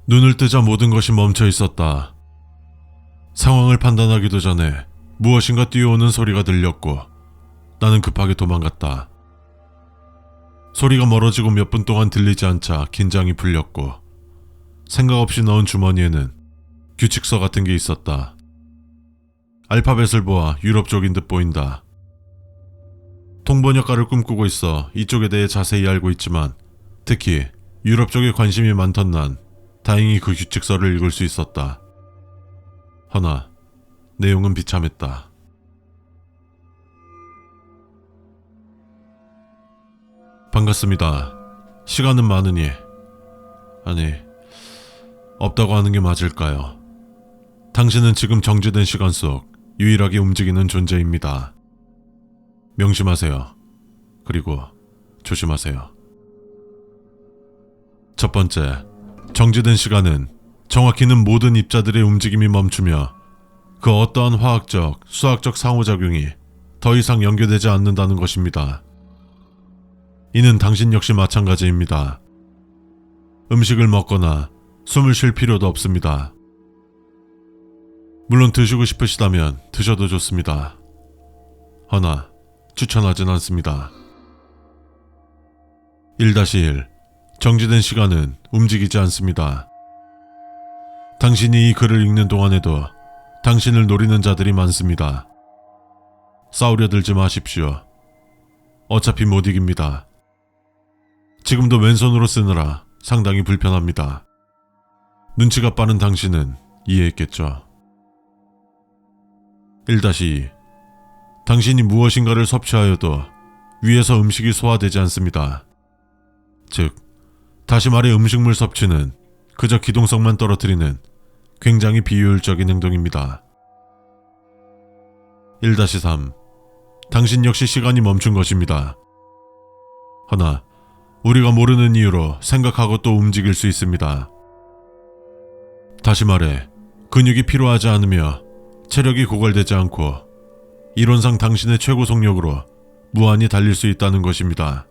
눈을 뜨자 모든 것이 멈춰 있었다. 상황을 판단하기도 전에 무엇인가 뛰어오는 소리가 들렸고 나는 급하게 도망갔다. 소리가 멀어지고 몇 분 동안 들리지 않자 긴장이 풀렸고 생각 없이 넣은 주머니에는 규칙서 같은 게 있었다. 알파벳을 보아 유럽 쪽인 듯 보인다. 통번역가를 꿈꾸고 있어 이쪽에 대해 자세히 알고 있지만 특히 유럽 쪽에 관심이 많던 난 다행히 그 규칙서를 읽을 수 있었다. 허나 내용은 비참했다. 반갑습니다. 시간은 많으니 아니 없다고 하는 게 맞을까요? 당신은 지금 정지된 시간 속 유일하게 움직이는 존재입니다. 명심하세요. 그리고 조심하세요. 첫 번째, 정지된 시간은 정확히는 모든 입자들의 움직임이 멈추며 그 어떠한 화학적, 수학적 상호작용이 더 이상 연결되지 않는다는 것입니다. 이는 당신 역시 마찬가지입니다. 음식을 먹거나 숨을 쉴 필요도 없습니다. 물론 드시고 싶으시다면 드셔도 좋습니다. 허나 추천하진 않습니다. 1-1 정지된 시간은 움직이지 않습니다. 당신이 이 글을 읽는 동안에도 당신을 노리는 자들이 많습니다. 싸우려 들지 마십시오. 어차피 못 이깁니다. 지금도 왼손으로 쓰느라 상당히 불편합니다. 눈치가 빠른 당신은 이해했겠죠. 1-2 당신이 무엇인가를 섭취하여도 위에서 음식이 소화되지 않습니다. 즉, 다시 말해 음식물 섭취는 그저 기동성만 떨어뜨리는 굉장히 비효율적인 행동입니다. 1-3 당신 역시 시간이 멈춘 것입니다. 허나 우리가 모르는 이유로 생각하고 또 움직일 수 있습니다. 다시 말해 근육이 필요하지 않으며 체력이 고갈되지 않고 이론상 당신의 최고 속력으로 무한히 달릴 수 있다는 것입니다.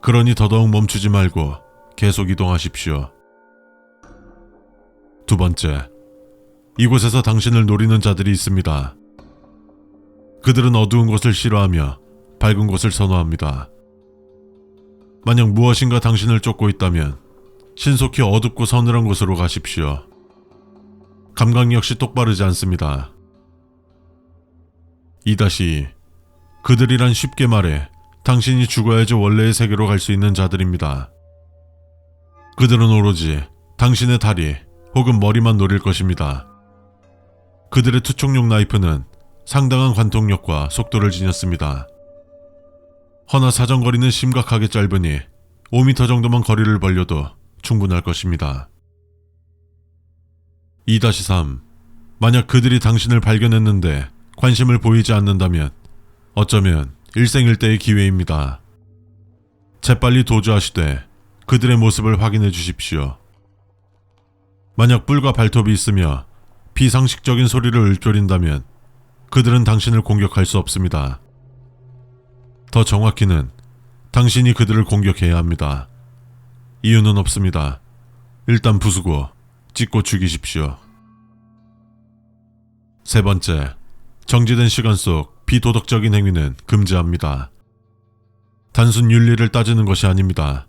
그러니 더더욱 멈추지 말고 계속 이동하십시오. 두 번째, 이곳에서 당신을 노리는 자들이 있습니다. 그들은 어두운 곳을 싫어하며 밝은 곳을 선호합니다. 만약 무엇인가 당신을 쫓고 있다면 신속히 어둡고 서늘한 곳으로 가십시오. 감각 역시 똑바르지 않습니다. 2-2 그들이란 쉽게 말해 당신이 죽어야지 원래의 세계로 갈 수 있는 자들입니다. 그들은 오로지 당신의 다리 혹은 머리만 노릴 것입니다. 그들의 투척용 나이프는 상당한 관통력과 속도를 지녔습니다. 허나 사정거리는 심각하게 짧으니 5m 정도만 거리를 벌려도 충분할 것입니다. 2-3 만약 그들이 당신을 발견했는데 관심을 보이지 않는다면 어쩌면 일생일대의 기회입니다. 재빨리 도주하시되 그들의 모습을 확인해 주십시오. 만약 뿔과 발톱이 있으며 비상식적인 소리를 읊조린다면 그들은 당신을 공격할 수 없습니다. 더 정확히는 당신이 그들을 공격해야 합니다. 이유는 없습니다. 일단 부수고 찢고 죽이십시오. 세 번째, 정지된 시간 속 비도덕적인 행위는 금지합니다. 단순 윤리를 따지는 것이 아닙니다.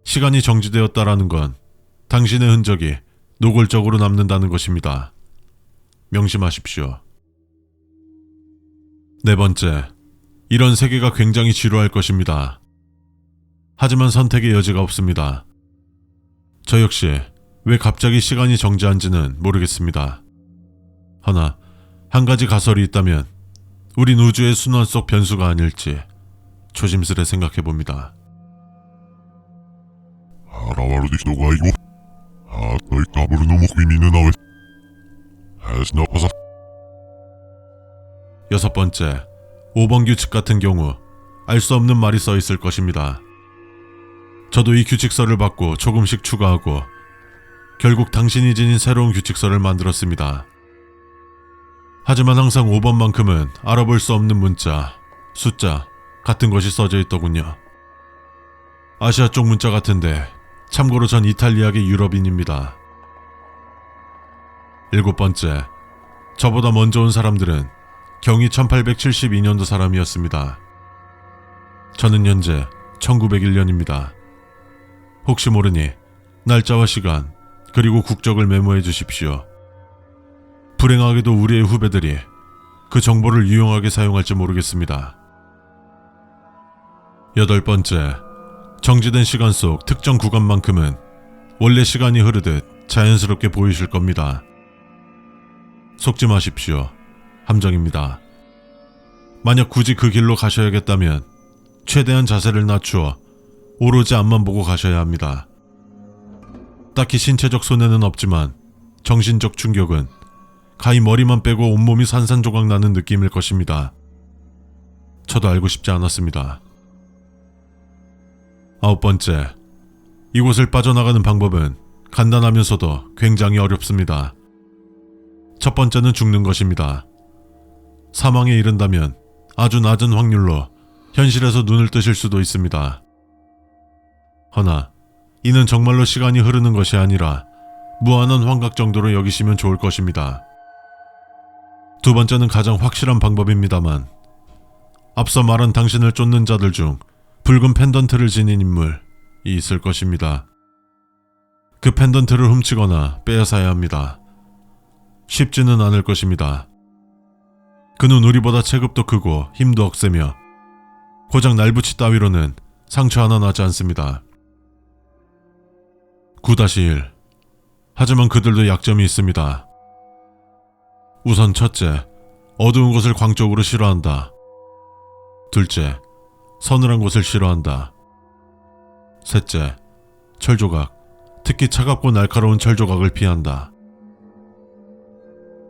시간이 정지되었다라는 건 당신의 흔적이 노골적으로 남는다는 것입니다. 명심하십시오. 네 번째, 이런 세계가 굉장히 지루할 것입니다. 하지만 선택의 여지가 없습니다. 저 역시 왜 갑자기 시간이 정지한지는 모르겠습니다. 허나 한 가지 가설이 있다면 우린 우주의 순환 속 변수가 아닐지 조심스레 생각해봅니다. 現るで人がいる。あといかぶるのも君の名は。해서 나빠서. 여섯 번째, 5번 규칙 같은 경우 알 수 없는 말이 써 있을 것입니다. 저도 이 규칙서를 받고 조금씩 추가하고 결국 당신이 지닌 새로운 규칙서를 만들었습니다. 하지만 항상 5번만큼은 알아볼 수 없는 문자, 숫자 같은 것이 써져 있더군요. 아시아 쪽 문자 같은데 참고로 전 이탈리아계 유럽인입니다. 7번째, 저보다 먼저 온 사람들은 경위 1872년도 사람이었습니다. 저는 현재 1901년입니다. 혹시 모르니 날짜와 시간 그리고 국적을 메모해 주십시오. 불행하게도 우리의 후배들이 그 정보를 유용하게 사용할지 모르겠습니다. 8번째, 정지된 시간 속 특정 구간만큼은 원래 시간이 흐르듯 자연스럽게 보이실 겁니다. 속지 마십시오. 함정입니다. 만약 굳이 그 길로 가셔야겠다면 최대한 자세를 낮추어 오로지 앞만 보고 가셔야 합니다. 딱히 신체적 손해는 없지만 정신적 충격은 가히 머리만 빼고 온몸이 산산조각 나는 느낌일 것입니다. 저도 알고 싶지 않았습니다. 9번째, 이곳을 빠져나가는 방법은 간단하면서도 굉장히 어렵습니다. 첫 번째는 죽는 것입니다. 사망에 이른다면 아주 낮은 확률로 현실에서 눈을 뜨실 수도 있습니다. 허나 이는 정말로 시간이 흐르는 것이 아니라 무한한 환각 정도로 여기시면 좋을 것입니다. 두 번째는 가장 확실한 방법입니다만 앞서 말한 당신을 쫓는 자들 중 붉은 펜던트를 지닌 인물이 있을 것입니다. 그 펜던트를 훔치거나 빼앗아야 합니다. 쉽지는 않을 것입니다. 그는 우리보다 체급도 크고 힘도 억세며 고작 날붙이 따위로는 상처 하나 나지 않습니다. 9-1. 하지만 그들도 약점이 있습니다. 우선 첫째, 어두운 곳을 광적으로 싫어한다. 둘째, 서늘한 곳을 싫어한다. 셋째, 철조각, 특히 차갑고 날카로운 철조각을 피한다.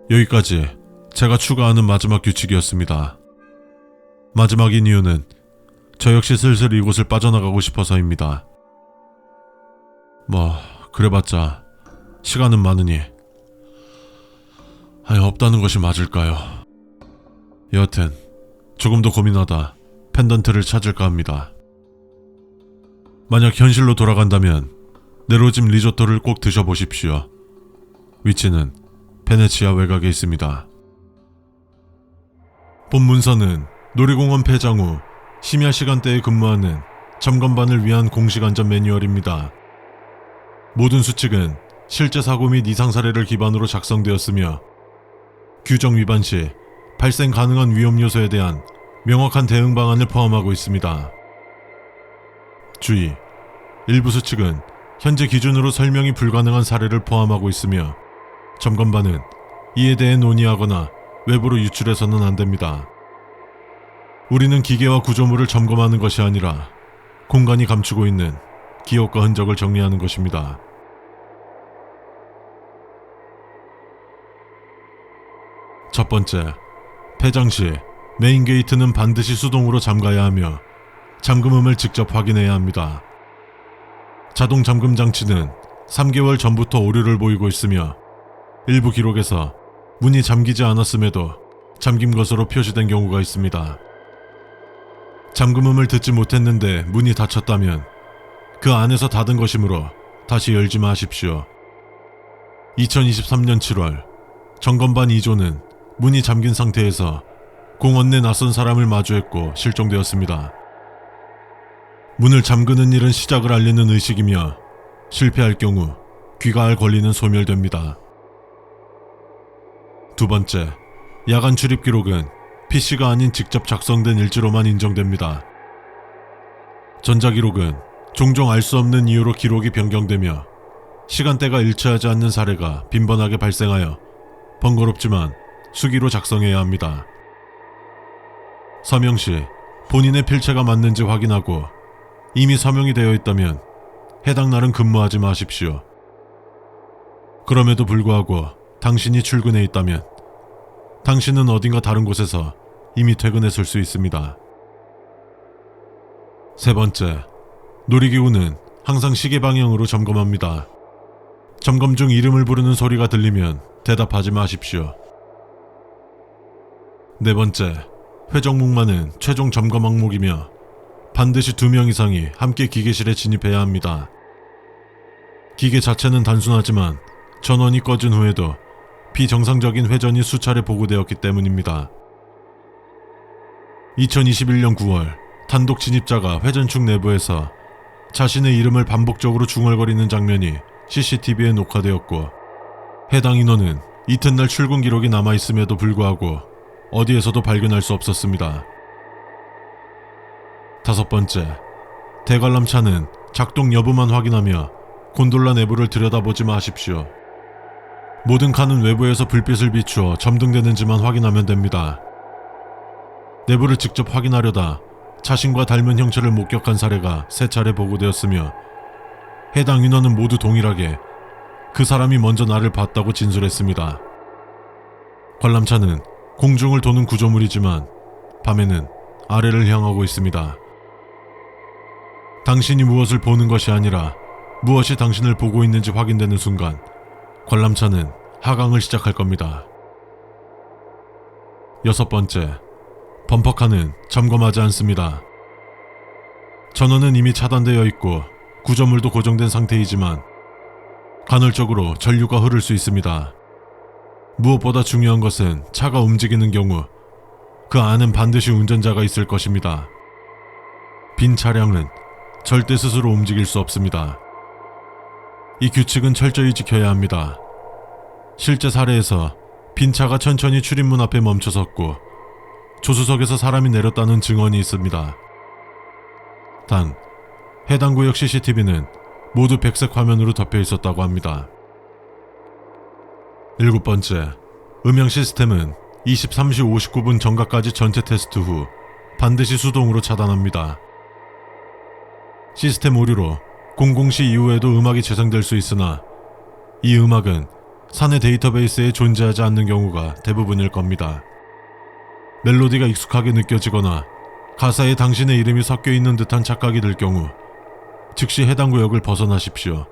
여기까지 제가 추가하는 마지막 규칙이었습니다. 마지막인 이유는 저 역시 슬슬 이곳을 빠져나가고 싶어서입니다. 그래봤자 시간은 많으니 없다는 것이 맞을까요? 여하튼 조금 더 고민하다 펜던트를 찾을까 합니다. 만약 현실로 돌아간다면 네로짐 리조또를 꼭 드셔보십시오. 위치는 베네치아 외곽에 있습니다. 본 문서는 놀이공원 폐장 후 심야 시간대에 근무하는 점검반을 위한 공식 안전 매뉴얼입니다. 모든 수칙은 실제 사고 및 이상 사례를 기반으로 작성되었으며 규정 위반 시 발생 가능한 위험 요소에 대한 명확한 대응 방안을 포함하고 있습니다. 주의! 일부 수칙은 현재 기준으로 설명이 불가능한 사례를 포함하고 있으며 점검반은 이에 대해 논의하거나 외부로 유출해서는 안 됩니다. 우리는 기계와 구조물을 점검하는 것이 아니라 공간이 감추고 있는 기억과 흔적을 정리하는 것입니다. 첫 번째, 폐장 시 메인 게이트는 반드시 수동으로 잠가야 하며 잠금음을 직접 확인해야 합니다. 자동 잠금 장치는 3개월 전부터 오류를 보이고 있으며 일부 기록에서 문이 잠기지 않았음에도 잠긴 것으로 표시된 경우가 있습니다. 잠금음을 듣지 못했는데 문이 닫혔다면 그 안에서 닫은 것이므로 다시 열지 마십시오. 2023년 7월 점검반 2조는 문이 잠긴 상태에서 공원 내 낯선 사람을 마주했고 실종되었습니다. 문을 잠그는 일은 시작을 알리는 의식이며 실패할 경우 귀가할 권리는 소멸됩니다. 두 번째, 야간 출입 기록은 PC가 아닌 직접 작성된 일지로만 인정됩니다. 전자기록은 종종 알 수 없는 이유로 기록이 변경되며 시간대가 일치하지 않는 사례가 빈번하게 발생하여 번거롭지만 수기로 작성해야 합니다. 서명 시 본인의 필체가 맞는지 확인하고 이미 서명이 되어 있다면 해당 날은 근무하지 마십시오. 그럼에도 불구하고 당신이 출근해 있다면 당신은 어딘가 다른 곳에서 이미 퇴근했을 수 있습니다. 세 번째, 놀이기구는 항상 시계 방향으로 점검합니다. 점검 중 이름을 부르는 소리가 들리면 대답하지 마십시오. 네 번째, 회전목마는 최종 점검 항목이며 반드시 2명 이상이 함께 기계실에 진입해야 합니다. 기계 자체는 단순하지만 전원이 꺼진 후에도 비정상적인 회전이 수차례 보고되었기 때문입니다. 2021년 9월 단독 진입자가 회전축 내부에서 자신의 이름을 반복적으로 중얼거리는 장면이 CCTV에 녹화되었고, 해당 인원은 이튿날 출근 기록이 남아있음에도 불구하고 어디에서도 발견할 수 없었습니다. 5번째, 대관람차는 작동 여부만 확인하며 곤돌라 내부를 들여다보지 마십시오. 모든 칸은 외부에서 불빛을 비추어 점등되는지만 확인하면 됩니다. 내부를 직접 확인하려다 자신과 닮은 형체를 목격한 사례가 3차례 보고되었으며, 해당 인원은 모두 동일하게 그 사람이 먼저 나를 봤다고 진술했습니다. 관람차는 공중을 도는 구조물이지만 밤에는 아래를 향하고 있습니다. 당신이 무엇을 보는 것이 아니라 무엇이 당신을 보고 있는지 확인되는 순간 관람차는 하강을 시작할 겁니다. 6번째, 범퍼카는 점검하지 않습니다. 전원은 이미 차단되어 있고 구조물도 고정된 상태이지만 간헐적으로 전류가 흐를 수 있습니다. 무엇보다 중요한 것은 차가 움직이는 경우 그 안엔 반드시 운전자가 있을 것입니다. 빈 차량은 절대 스스로 움직일 수 없습니다. 이 규칙은 철저히 지켜야 합니다. 실제 사례에서 빈 차가 천천히 출입문 앞에 멈춰섰고 조수석에서 사람이 내렸다는 증언이 있습니다. 단, 해당 구역 CCTV는 모두 백색 화면으로 덮여 있었다고 합니다. 7번째, 음향 시스템은 23시 59분 정각까지 전체 테스트 후 반드시 수동으로 차단합니다. 시스템 오류로 00시 이후에도 음악이 재생될 수 있으나 이 음악은 사내 데이터베이스에 존재하지 않는 경우가 대부분일 겁니다. 멜로디가 익숙하게 느껴지거나 가사에 당신의 이름이 섞여 있는 듯한 착각이 들 경우 즉시 해당 구역을 벗어나십시오.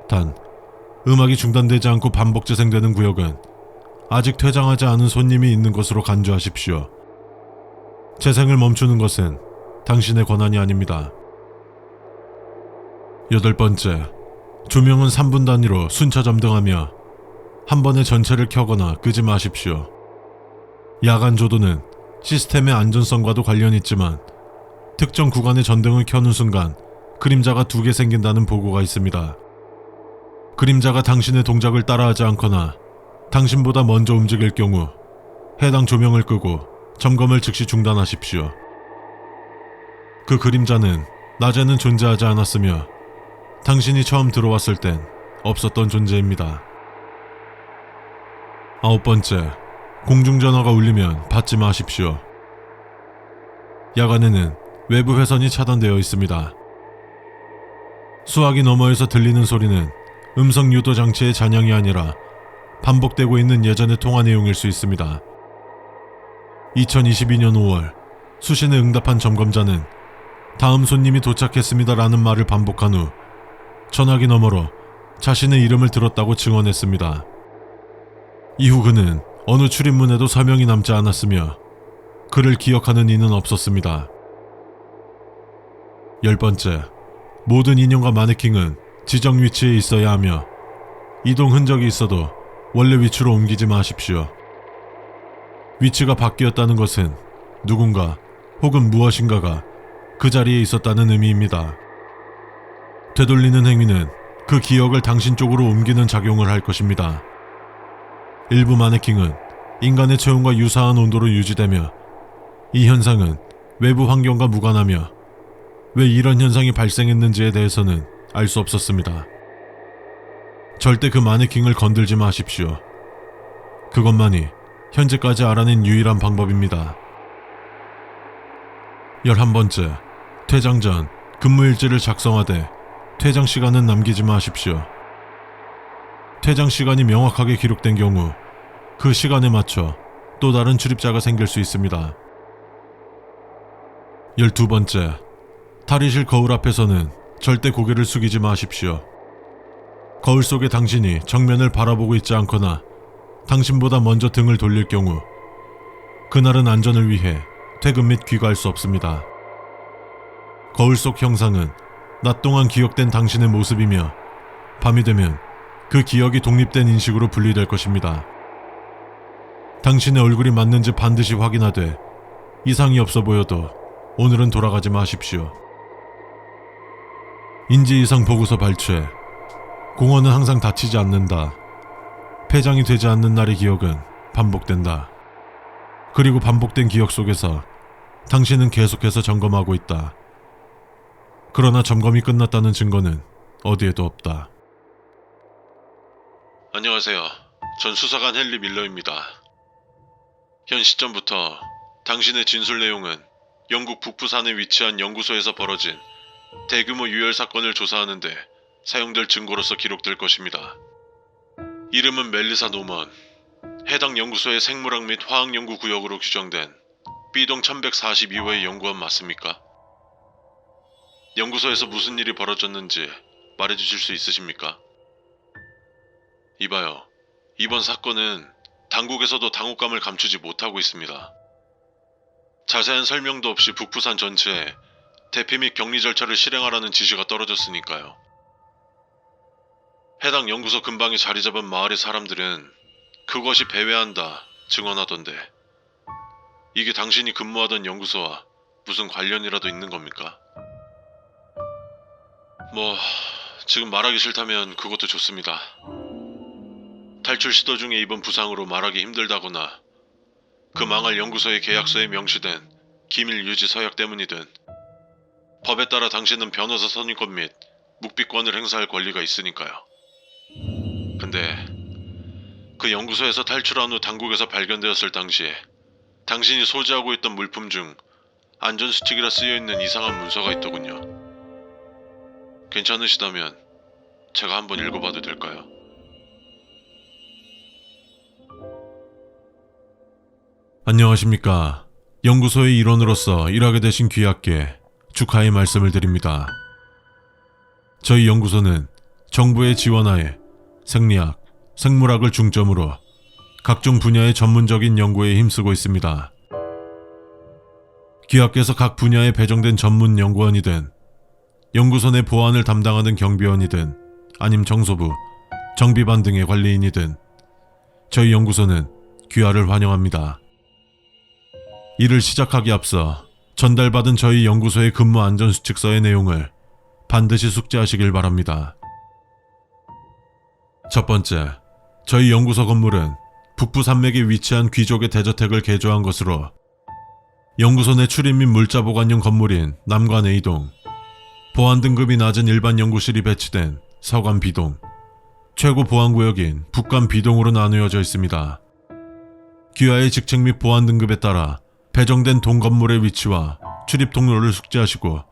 단, 음악이 중단되지 않고 반복 재생되는 구역은 아직 퇴장하지 않은 손님이 있는 것으로 간주하십시오. 재생을 멈추는 것은 당신의 권한이 아닙니다. 8번째, 조명은 3분 단위로 순차 점등하며 한 번에 전체를 켜거나 끄지 마십시오. 야간 조도는 시스템의 안전성과도 관련이 있지만 특정 구간의 전등을 켜는 순간 그림자가 2개 생긴다는 보고가 있습니다. 그림자가 당신의 동작을 따라하지 않거나 당신보다 먼저 움직일 경우 해당 조명을 끄고 점검을 즉시 중단하십시오. 그 그림자는 낮에는 존재하지 않았으며 당신이 처음 들어왔을 땐 없었던 존재입니다. 9번째, 공중전화가 울리면 받지 마십시오. 야간에는 외부 회선이 차단되어 있습니다. 수화기 너머에서 들리는 소리는 음성 유도 장치의 잔향이 아니라 반복되고 있는 예전의 통화 내용일 수 있습니다. 2022년 5월 수신에 응답한 점검자는 다음 손님이 도착했습니다라는 말을 반복한 후 전화기 너머로 자신의 이름을 들었다고 증언했습니다. 이후 그는 어느 출입문에도 서명이 남지 않았으며 그를 기억하는 이는 없었습니다. 10번째, 모든 인형과 마네킹은 지정 위치에 있어야 하며 이동 흔적이 있어도 원래 위치로 옮기지 마십시오. 위치가 바뀌었다는 것은 누군가 혹은 무엇인가가 그 자리에 있었다는 의미입니다. 되돌리는 행위는 그 기억을 당신 쪽으로 옮기는 작용을 할 것입니다. 일부 마네킹은 인간의 체온과 유사한 온도로 유지되며 이 현상은 외부 환경과 무관하며 왜 이런 현상이 발생했는지에 대해서는 알 수 없었습니다. 절대 그 마네킹을 건들지 마십시오. 그것만이 현재까지 알아낸 유일한 방법입니다. 11번째, 퇴장 전 근무일지를 작성하되 퇴장 시간은 남기지 마십시오. 퇴장 시간이 명확하게 기록된 경우 그 시간에 맞춰 또 다른 출입자가 생길 수 있습니다. 12번째, 탈의실 거울 앞에서는 절대 고개를 숙이지 마십시오. 거울 속의 당신이 정면을 바라보고 있지 않거나 당신보다 먼저 등을 돌릴 경우 그날은 안전을 위해 퇴근 및 귀가할 수 없습니다. 거울 속 형상은 낮 동안 기억된 당신의 모습이며 밤이 되면 그 기억이 독립된 인식으로 분리될 것입니다. 당신의 얼굴이 맞는지 반드시 확인하되 이상이 없어 보여도 오늘은 돌아가지 마십시오. 인지 이상 보고서 발췌. 공허는 항상 닫히지 않는다. 폐장이 되지 않는 날의 기억은 반복된다. 그리고 반복된 기억 속에서 당신은 계속해서 점검하고 있다. 그러나 점검이 끝났다는 증거는 어디에도 없다. 안녕하세요. 전 수사관 헨리 밀러입니다. 현 시점부터 당신의 진술 내용은 영국 북부산에 위치한 연구소에서 벌어진 대규모 유혈 사건을 조사하는데 사용될 증거로서 기록될 것입니다. 이름은 멜리사 노먼. 해당 연구소의 생물학 및 화학 연구 구역으로 규정된 B동 1142호의 연구원 맞습니까? 연구소에서 무슨 일이 벌어졌는지 말해주실 수 있으십니까? 이봐요. 이번 사건은 당국에서도 당혹감을 감추지 못하고 있습니다. 자세한 설명도 없이 북부산 전체에 대피 및 격리 절차를 실행하라는 지시가 떨어졌으니까요. 해당 연구소 근방에 자리 잡은 마을의 사람들은 그것이 배회한다 증언하던데 이게 당신이 근무하던 연구소와 무슨 관련이라도 있는 겁니까? 지금 말하기 싫다면 그것도 좋습니다. 탈출 시도 중에 입은 부상으로 말하기 힘들다거나 그 망할 연구소의 계약서에 명시된 기밀 유지 서약 때문이든 법에 따라 당신은 변호사 선임권 및 묵비권을 행사할 권리가 있으니까요. 근데 그 연구소에서 탈출한 후 당국에서 발견되었을 당시에 당신이 소지하고 있던 물품 중 안전수칙이라 쓰여있는 이상한 문서가 있더군요. 괜찮으시다면 제가 한번 읽어봐도 될까요? 안녕하십니까. 연구소의 일원으로서 일하게 되신 귀하께 축하의 말씀을 드립니다. 저희 연구소는 정부의 지원하에 생리학, 생물학을 중점으로 각종 분야의 전문적인 연구에 힘쓰고 있습니다. 귀하께서 각 분야에 배정된 전문 연구원이든 연구소 내 보안을 담당하는 경비원이든 아님 정소부, 정비반 등의 관리인이든 저희 연구소는 귀하를 환영합니다. 일을 시작하기 앞서 전달받은 저희 연구소의 근무 안전수칙서의 내용을 반드시 숙지하시길 바랍니다. 첫 번째, 저희 연구소 건물은 북부 산맥에 위치한 귀족의 대저택을 개조한 것으로 연구소 내 출입 및 물자 보관용 건물인 남관 A동, 보안 등급이 낮은 일반 연구실이 배치된 서관 B동, 최고 보안구역인 북관 B동으로 나누어져 있습니다. 귀하의 직책 및 보안 등급에 따라 배정된 동 건물의 위치와 출입 통로를 숙지하시고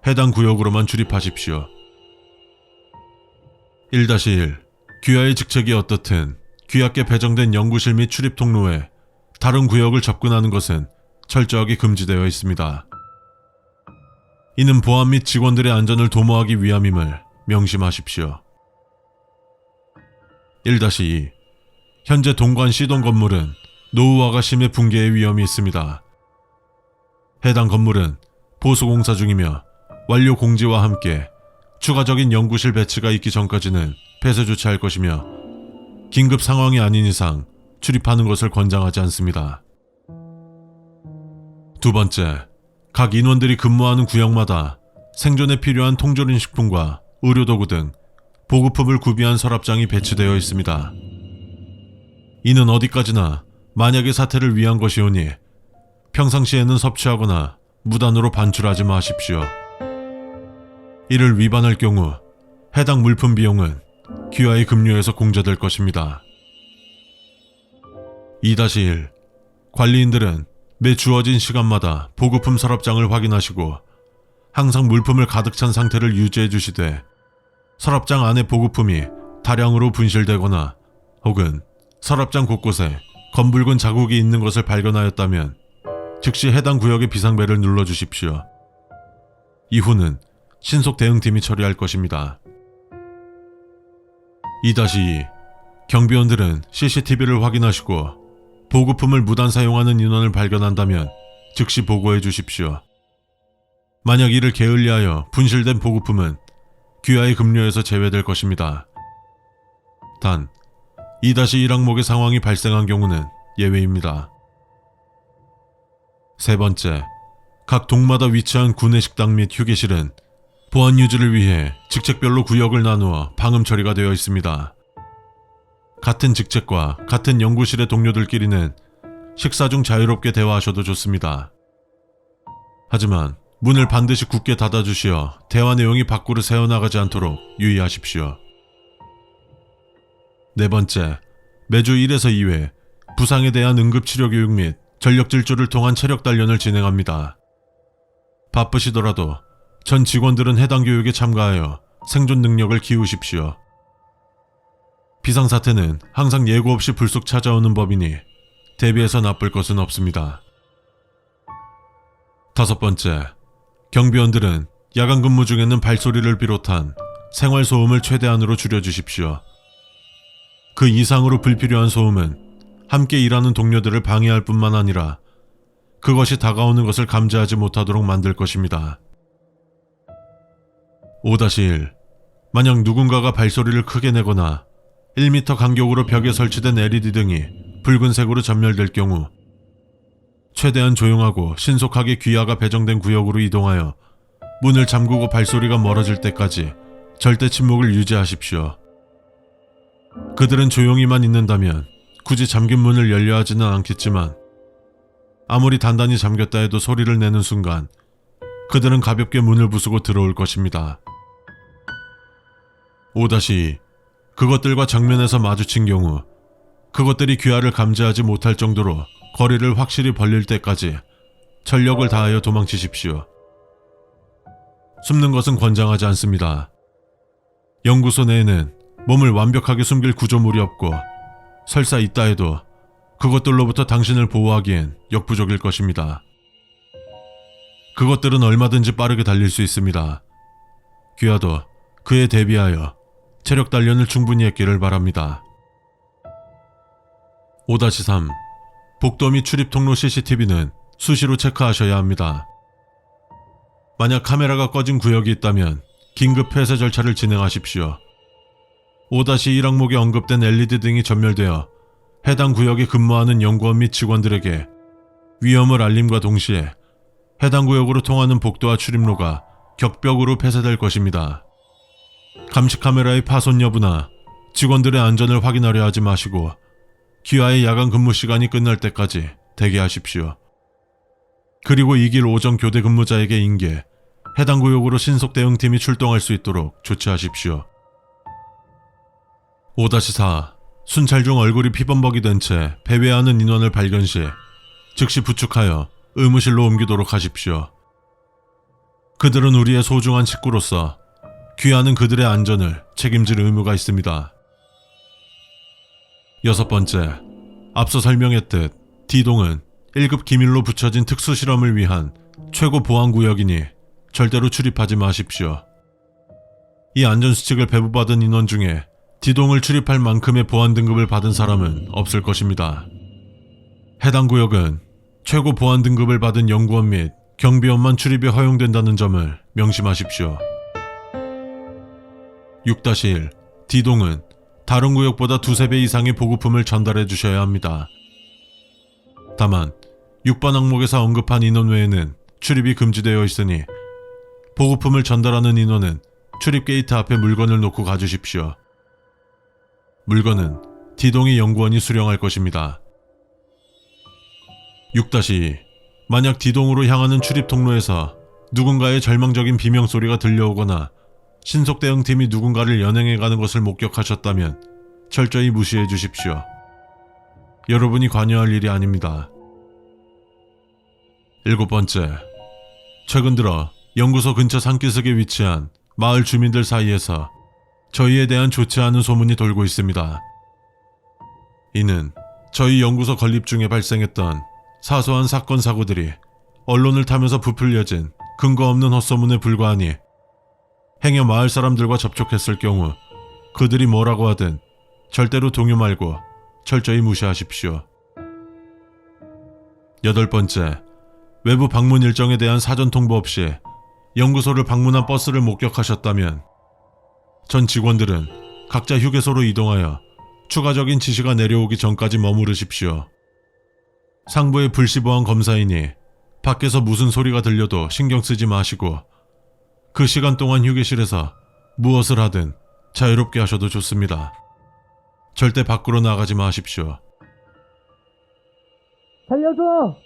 해당 구역으로만 출입하십시오. 1-1. 귀하의 직책이 어떻든 귀하께 배정된 연구실 및 출입 통로에 다른 구역을 접근하는 것은 철저하게 금지되어 있습니다. 이는 보안 및 직원들의 안전을 도모하기 위함임을 명심하십시오. 1-2. 현재 동관 C동 건물은 노후화가 심해 붕괴의 위험이 있습니다. 해당 건물은 보수공사 중이며 완료 공지와 함께 추가적인 연구실 배치가 있기 전까지는 폐쇄 조치할 것이며 긴급 상황이 아닌 이상 출입하는 것을 권장하지 않습니다. 두 번째, 각 인원들이 근무하는 구역마다 생존에 필요한 통조림 식품과 의료도구 등 보급품을 구비한 서랍장이 배치되어 있습니다. 이는 어디까지나 만약의 사태를 위한 것이오니 평상시에는 섭취하거나 무단으로 반출하지 마십시오. 이를 위반할 경우 해당 물품 비용은 귀하의 급료에서 공제될 것입니다. 2-1. 관리인들은 매 주어진 시간마다 보급품 서랍장을 확인하시고 항상 물품을 가득 찬 상태를 유지해 주시되 서랍장 안에 보급품이 다량으로 분실되거나 혹은 서랍장 곳곳에 검붉은 자국이 있는 것을 발견하였다면 즉시 해당 구역의 비상벨을 눌러주십시오. 이후는 신속 대응팀이 처리할 것입니다. 2-2. 경비원들은 CCTV를 확인하시고 보급품을 무단 사용하는 인원을 발견한다면 즉시 보고해 주십시오. 만약 이를 게을리하여 분실된 보급품은 귀하의 급료에서 제외될 것입니다. 단 2-1 항목의 상황이 발생한 경우는 예외입니다. 세 번째, 각 동마다 위치한 구내 식당 및 휴게실은 보안 유지를 위해 직책별로 구역을 나누어 방음 처리가 되어 있습니다. 같은 직책과 같은 연구실의 동료들끼리는 식사 중 자유롭게 대화하셔도 좋습니다. 하지만 문을 반드시 굳게 닫아주시어 대화 내용이 밖으로 새어나가지 않도록 유의하십시오. 네 번째, 매주 1에서 2회 부상에 대한 응급치료 교육 및 전력 질주를 통한 체력 단련을 진행합니다. 바쁘시더라도 전 직원들은 해당 교육에 참가하여 생존 능력을 키우십시오. 비상사태는 항상 예고 없이 불쑥 찾아오는 법이니 대비해서 나쁠 것은 없습니다. 다섯 번째, 경비원들은 야간 근무 중에는 발소리를 비롯한 생활소음을 최대한으로 줄여주십시오. 그 이상으로 불필요한 소음은 함께 일하는 동료들을 방해할 뿐만 아니라 그것이 다가오는 것을 감지하지 못하도록 만들 것입니다. 5-1. 만약 누군가가 발소리를 크게 내거나 1m 간격으로 벽에 설치된 LED 등이 붉은색으로 전멸될 경우 최대한 조용하고 신속하게 귀하가 배정된 구역으로 이동하여 문을 잠그고 발소리가 멀어질 때까지 절대 침묵을 유지하십시오. 그들은 조용히만 있는다면 굳이 잠긴 문을 열려 하지는 않겠지만 아무리 단단히 잠겼다 해도 소리를 내는 순간 그들은 가볍게 문을 부수고 들어올 것입니다. 5-2. 그것들과 정면에서 마주친 경우 그것들이 귀하를 감지하지 못할 정도로 거리를 확실히 벌릴 때까지 전력을 다하여 도망치십시오. 숨는 것은 권장하지 않습니다. 연구소 내에는 몸을 완벽하게 숨길 구조물이 없고 설사 있다 해도 그것들로부터 당신을 보호하기엔 역부족일 것입니다. 그것들은 얼마든지 빠르게 달릴 수 있습니다. 귀하도 그에 대비하여 체력 단련을 충분히 했기를 바랍니다. 5-3. 복도 및 출입 통로 CCTV는 수시로 체크하셔야 합니다. 만약 카메라가 꺼진 구역이 있다면 긴급 폐쇄 절차를 진행하십시오. 5-1 항목에 언급된 LED 등이 전멸되어 해당 구역에 근무하는 연구원 및 직원들에게 위험을 알림과 동시에 해당 구역으로 통하는 복도와 출입로가 격벽으로 폐쇄될 것입니다. 감시 카메라의 파손 여부나 직원들의 안전을 확인하려 하지 마시고 귀하의 야간 근무 시간이 끝날 때까지 대기하십시오. 그리고 이 길 오전 교대 근무자에게 인계, 해당 구역으로 신속 대응팀이 출동할 수 있도록 조치하십시오. 5-4. 순찰 중 얼굴이 피범벅이 된 채 배회하는 인원을 발견 시 즉시 부축하여 의무실로 옮기도록 하십시오. 그들은 우리의 소중한 식구로서 귀하는 그들의 안전을 책임질 의무가 있습니다. 6번째, 앞서 설명했듯 D동은 1급 기밀로 붙여진 특수실험을 위한 최고 보안구역이니 절대로 출입하지 마십시오. 이 안전수칙을 배부받은 인원 중에 D동을 출입할 만큼의 보안 등급을 받은 사람은 없을 것입니다. 해당 구역은 최고 보안 등급을 받은 연구원 및 경비원만 출입이 허용된다는 점을 명심하십시오. 6-1. D동은 다른 구역보다 2-3배 이상의 보급품을 전달해 주셔야 합니다. 다만 6번 항목에서 언급한 인원 외에는 출입이 금지되어 있으니 보급품을 전달하는 인원은 출입 게이트 앞에 물건을 놓고 가주십시오. 물건은 D동의 연구원이 수령할 것입니다. 6-2. 만약 D동으로 향하는 출입 통로에서 누군가의 절망적인 비명소리가 들려오거나 신속 대응팀이 누군가를 연행해가는 것을 목격하셨다면 철저히 무시해 주십시오. 여러분이 관여할 일이 아닙니다. 7번째, 최근 들어 연구소 근처 산기슭에 위치한 마을 주민들 사이에서 저희에 대한 좋지 않은 소문이 돌고 있습니다. 이는 저희 연구소 건립 중에 발생했던 사소한 사건 사고들이 언론을 타면서 부풀려진 근거 없는 헛소문에 불과하니 행여 마을 사람들과 접촉했을 경우 그들이 뭐라고 하든 절대로 동요 말고 철저히 무시하십시오. 8번째, 외부 방문 일정에 대한 사전 통보 없이 연구소를 방문한 버스를 목격하셨다면 전 직원들은 각자 휴게소로 이동하여 추가적인 지시가 내려오기 전까지 머무르십시오. 상부의 불시보안 검사이니 밖에서 무슨 소리가 들려도 신경 쓰지 마시고 그 시간 동안 휴게실에서 무엇을 하든 자유롭게 하셔도 좋습니다. 절대 밖으로 나가지 마십시오. 살려줘!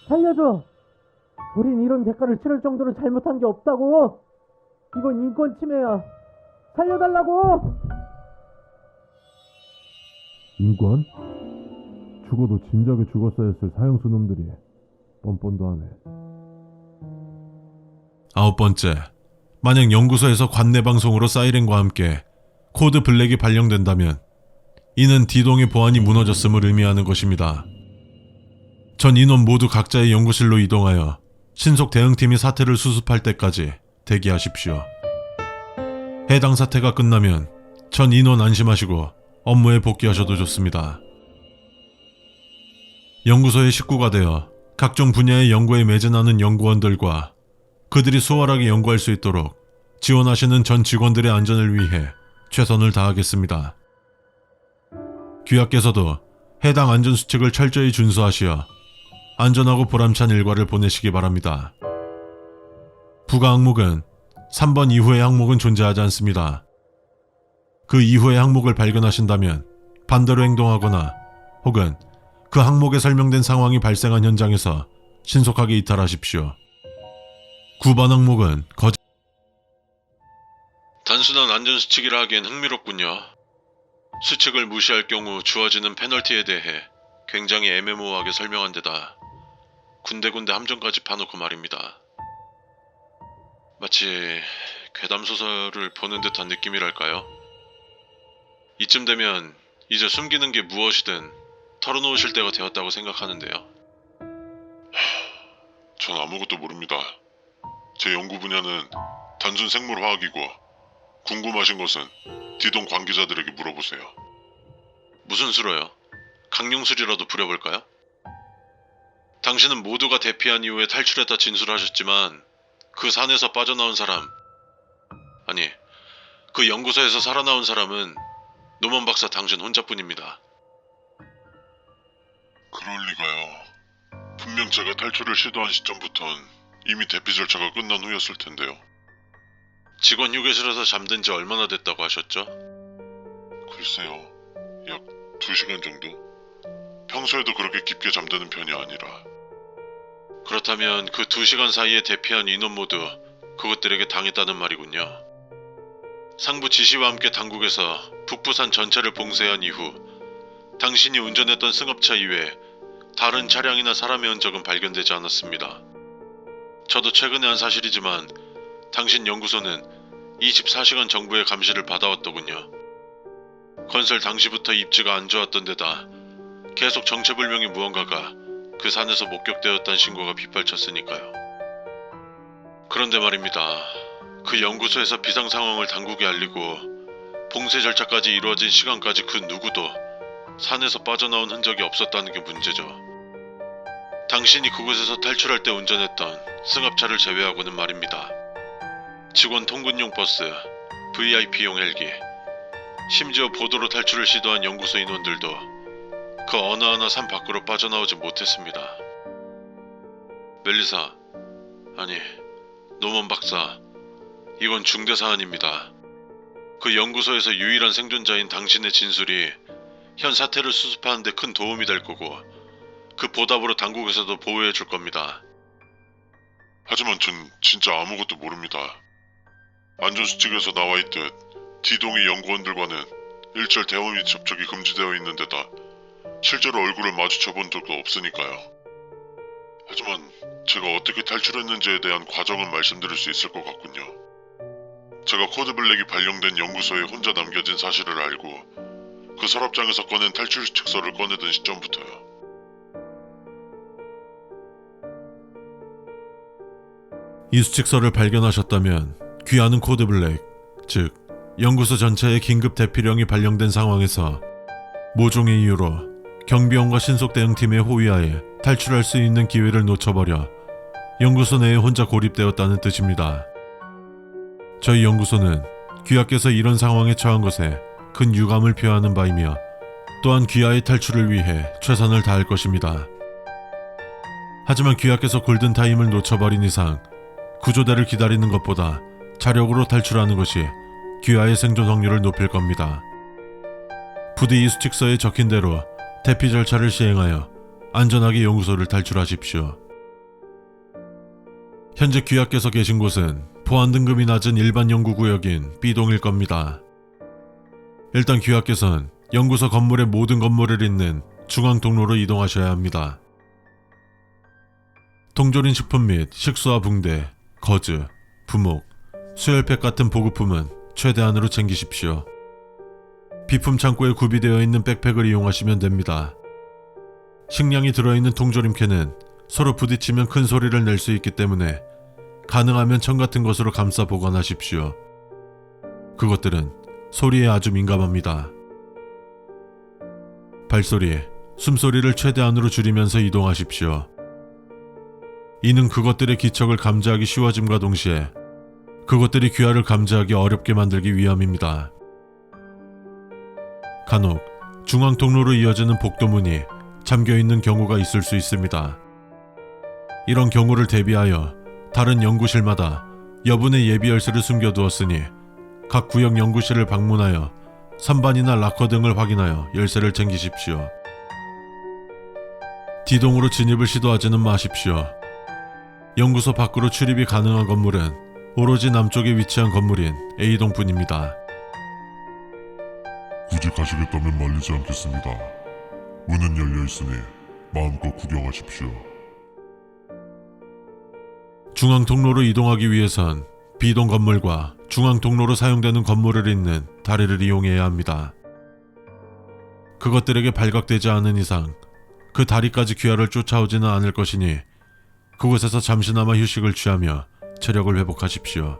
살려줘! 우린 이런 대가를 치를 정도로 잘못한 게 없다고! 이건 인권 침해야! 살려달라고! 인권? 죽어도 진작에 죽었어야 했을 사형수 놈들이 뻔뻔도 하네. 9번째, 만약 연구소에서 관내 방송으로 사이렌과 함께 코드 블랙이 발령된다면 이는 D동의 보안이 무너졌음을 의미하는 것입니다. 전 인원 모두 각자의 연구실로 이동하여 신속 대응팀이 사태를 수습할 때까지 대기하십시오. 해당 사태가 끝나면 전 인원 안심하시고 업무에 복귀하셔도 좋습니다. 연구소의 식구가 되어 각종 분야의 연구에 매진하는 연구원들과 그들이 수월하게 연구할 수 있도록 지원하시는 전 직원들의 안전을 위해 최선을 다하겠습니다. 귀하께서도 해당 안전수칙을 철저히 준수하시어 안전하고 보람찬 일과를 보내시기 바랍니다. 부가 항목은 3번 이후의 항목은 존재하지 않습니다. 그 이후의 항목을 발견하신다면 반대로 행동하거나 혹은 그 항목에 설명된 상황이 발생한 현장에서 신속하게 이탈하십시오. 9번 항목은 단순한 안전수칙이라 하기엔 흥미롭군요. 수칙을 무시할 경우 주어지는 페널티에 대해 굉장히 애매모호하게 설명한 데다 군데군데 함정까지 파놓고 말입니다. 마치 괴담소설을 보는 듯한 느낌이랄까요? 이쯤 되면 이제 숨기는 게 무엇이든 털어놓으실 때가 되었다고 생각하는데요. 전 아무것도 모릅니다. 제 연구 분야는 단순 생물화학이고 궁금하신 것은 D동 관계자들에게 물어보세요. 무슨 수로요? 강령술이라도 부려볼까요? 당신은 모두가 대피한 이후에 탈출했다 진술하셨지만 그 산에서 빠져나온 사람, 아니 그 연구소에서 살아나온 사람은 노먼 박사 당신 혼자뿐입니다. 그럴 리가요. 분명 제가 탈출을 시도한 시점부턴 이미 대피 절차가 끝난 후였을 텐데요. 직원 휴게실에서 잠든 지 얼마나 됐다고 하셨죠? 글쎄요, 약 2시간 정도? 평소에도 그렇게 깊게 잠드는 편이 아니라. 그렇다면 그 2시간 사이에 대피한 인원 모두 그것들에게 당했다는 말이군요. 상부 지시와 함께 당국에서 북부산 전체를 봉쇄한 이후 당신이 운전했던 승합차 이외에 다른 차량이나 사람의 흔적은 발견되지 않았습니다. 저도 최근에 한 사실이지만 당신 연구소는 24시간 정부의 감시를 받아왔더군요. 건설 당시부터 입지가 안 좋았던 데다 계속 정체불명의 무언가가 그 산에서 목격되었다는 신고가 빗발쳤으니까요. 그런데 말입니다. 그 연구소에서 비상 상황을 당국에 알리고 봉쇄 절차까지 이루어진 시간까지 그 누구도 산에서 빠져나온 흔적이 없었다는 게 문제죠. 당신이 그곳에서 탈출할 때 운전했던 승합차를 제외하고는 말입니다. 직원 통근용 버스, VIP용 헬기, 심지어 보도로 탈출을 시도한 연구소 인원들도 그 어느 하나 산 밖으로 빠져나오지 못했습니다. 멜리사, 아니 노먼 박사, 이건 중대 사안입니다. 그 연구소에서 유일한 생존자인 당신의 진술이 현 사태를 수습하는 데 큰 도움이 될 거고 그 보답으로 당국에서도 보호해 줄 겁니다. 하지만 전 진짜 아무것도 모릅니다. 안전수칙에서 나와 있듯 D동의 연구원들과는 일절 대화 및 접촉이 금지되어 있는 데다 실제로 얼굴을 마주쳐 본 적도 없으니까요. 하지만 제가 어떻게 탈출했는지에 대한 과정은 말씀드릴 수 있을 것 같군요. 제가 코드 블랙이 발령된 연구소에 혼자 남겨진 사실을 알고 그 서랍장에서 꺼낸 탈출 수칙서를 꺼내던 시점부터요. 이 수칙서를 발견하셨다면 귀하는 코드 블랙, 즉 연구소 전체에 긴급 대피령이 발령된 상황에서 모종의 이유로 경비원과 신속대응팀의 호위하에 탈출할 수 있는 기회를 놓쳐버려 연구소 내에 혼자 고립되었다는 뜻입니다. 저희 연구소는 귀하께서 이런 상황에 처한 것에 큰 유감을 표하는 바이며 또한 귀하의 탈출을 위해 최선을 다할 것입니다. 하지만 귀하께서 골든타임을 놓쳐버린 이상 구조대를 기다리는 것보다 자력으로 탈출하는 것이 귀하의 생존 확률을 높일 겁니다. 부디 이 수칙서에 적힌 대로 대피 절차를 시행하여 안전하게 연구소를 탈출하십시오. 현재 귀하께서 계신 곳은 보안 등급이 낮은 일반 연구구역인 B동일 겁니다. 일단 귀하께서는 연구소 건물의 모든 건물을 잇는 중앙통로로 이동하셔야 합니다. 통조림 식품 및 식수와 붕대, 거즈, 부목, 수혈팩 같은 보급품은 최대한으로 챙기십시오. 비품 창고에 구비되어 있는 백팩을 이용하시면 됩니다. 식량이 들어있는 통조림캔은 서로 부딪히면 큰 소리를 낼 수 있기 때문에 가능하면 천 같은 것으로 감싸 보관하십시오. 그것들은 소리에 아주 민감합니다. 발소리, 숨소리를 최대한으로 줄이면서 이동하십시오. 이는 그것들의 기척을 감지하기 쉬워짐과 동시에 그것들이 귀하를 감지하기 어렵게 만들기 위함입니다. 간혹 중앙통로로 이어지는 복도문이 잠겨있는 경우가 있을 수 있습니다. 이런 경우를 대비하여 다른 연구실마다 여분의 예비 열쇠를 숨겨두었으니 각 구역 연구실을 방문하여 선반이나 락커 등을 확인하여 열쇠를 챙기십시오. D동으로 진입을 시도하지는 마십시오. 연구소 밖으로 출입이 가능한 건물은 오로지 남쪽에 위치한 건물인 A동뿐입니다. 굳이 가시겠다면 말리지 않겠습니다. 문은 열려있으니 마음껏 구경하십시오. 중앙통로로 이동하기 위해선 B동 건물과 중앙통로로 사용되는 건물을 잇는 다리를 이용해야 합니다. 그것들에게 발각되지 않은 이상 그 다리까지 귀하를 쫓아오지는 않을 것이니 그곳에서 잠시나마 휴식을 취하며 체력을 회복하십시오.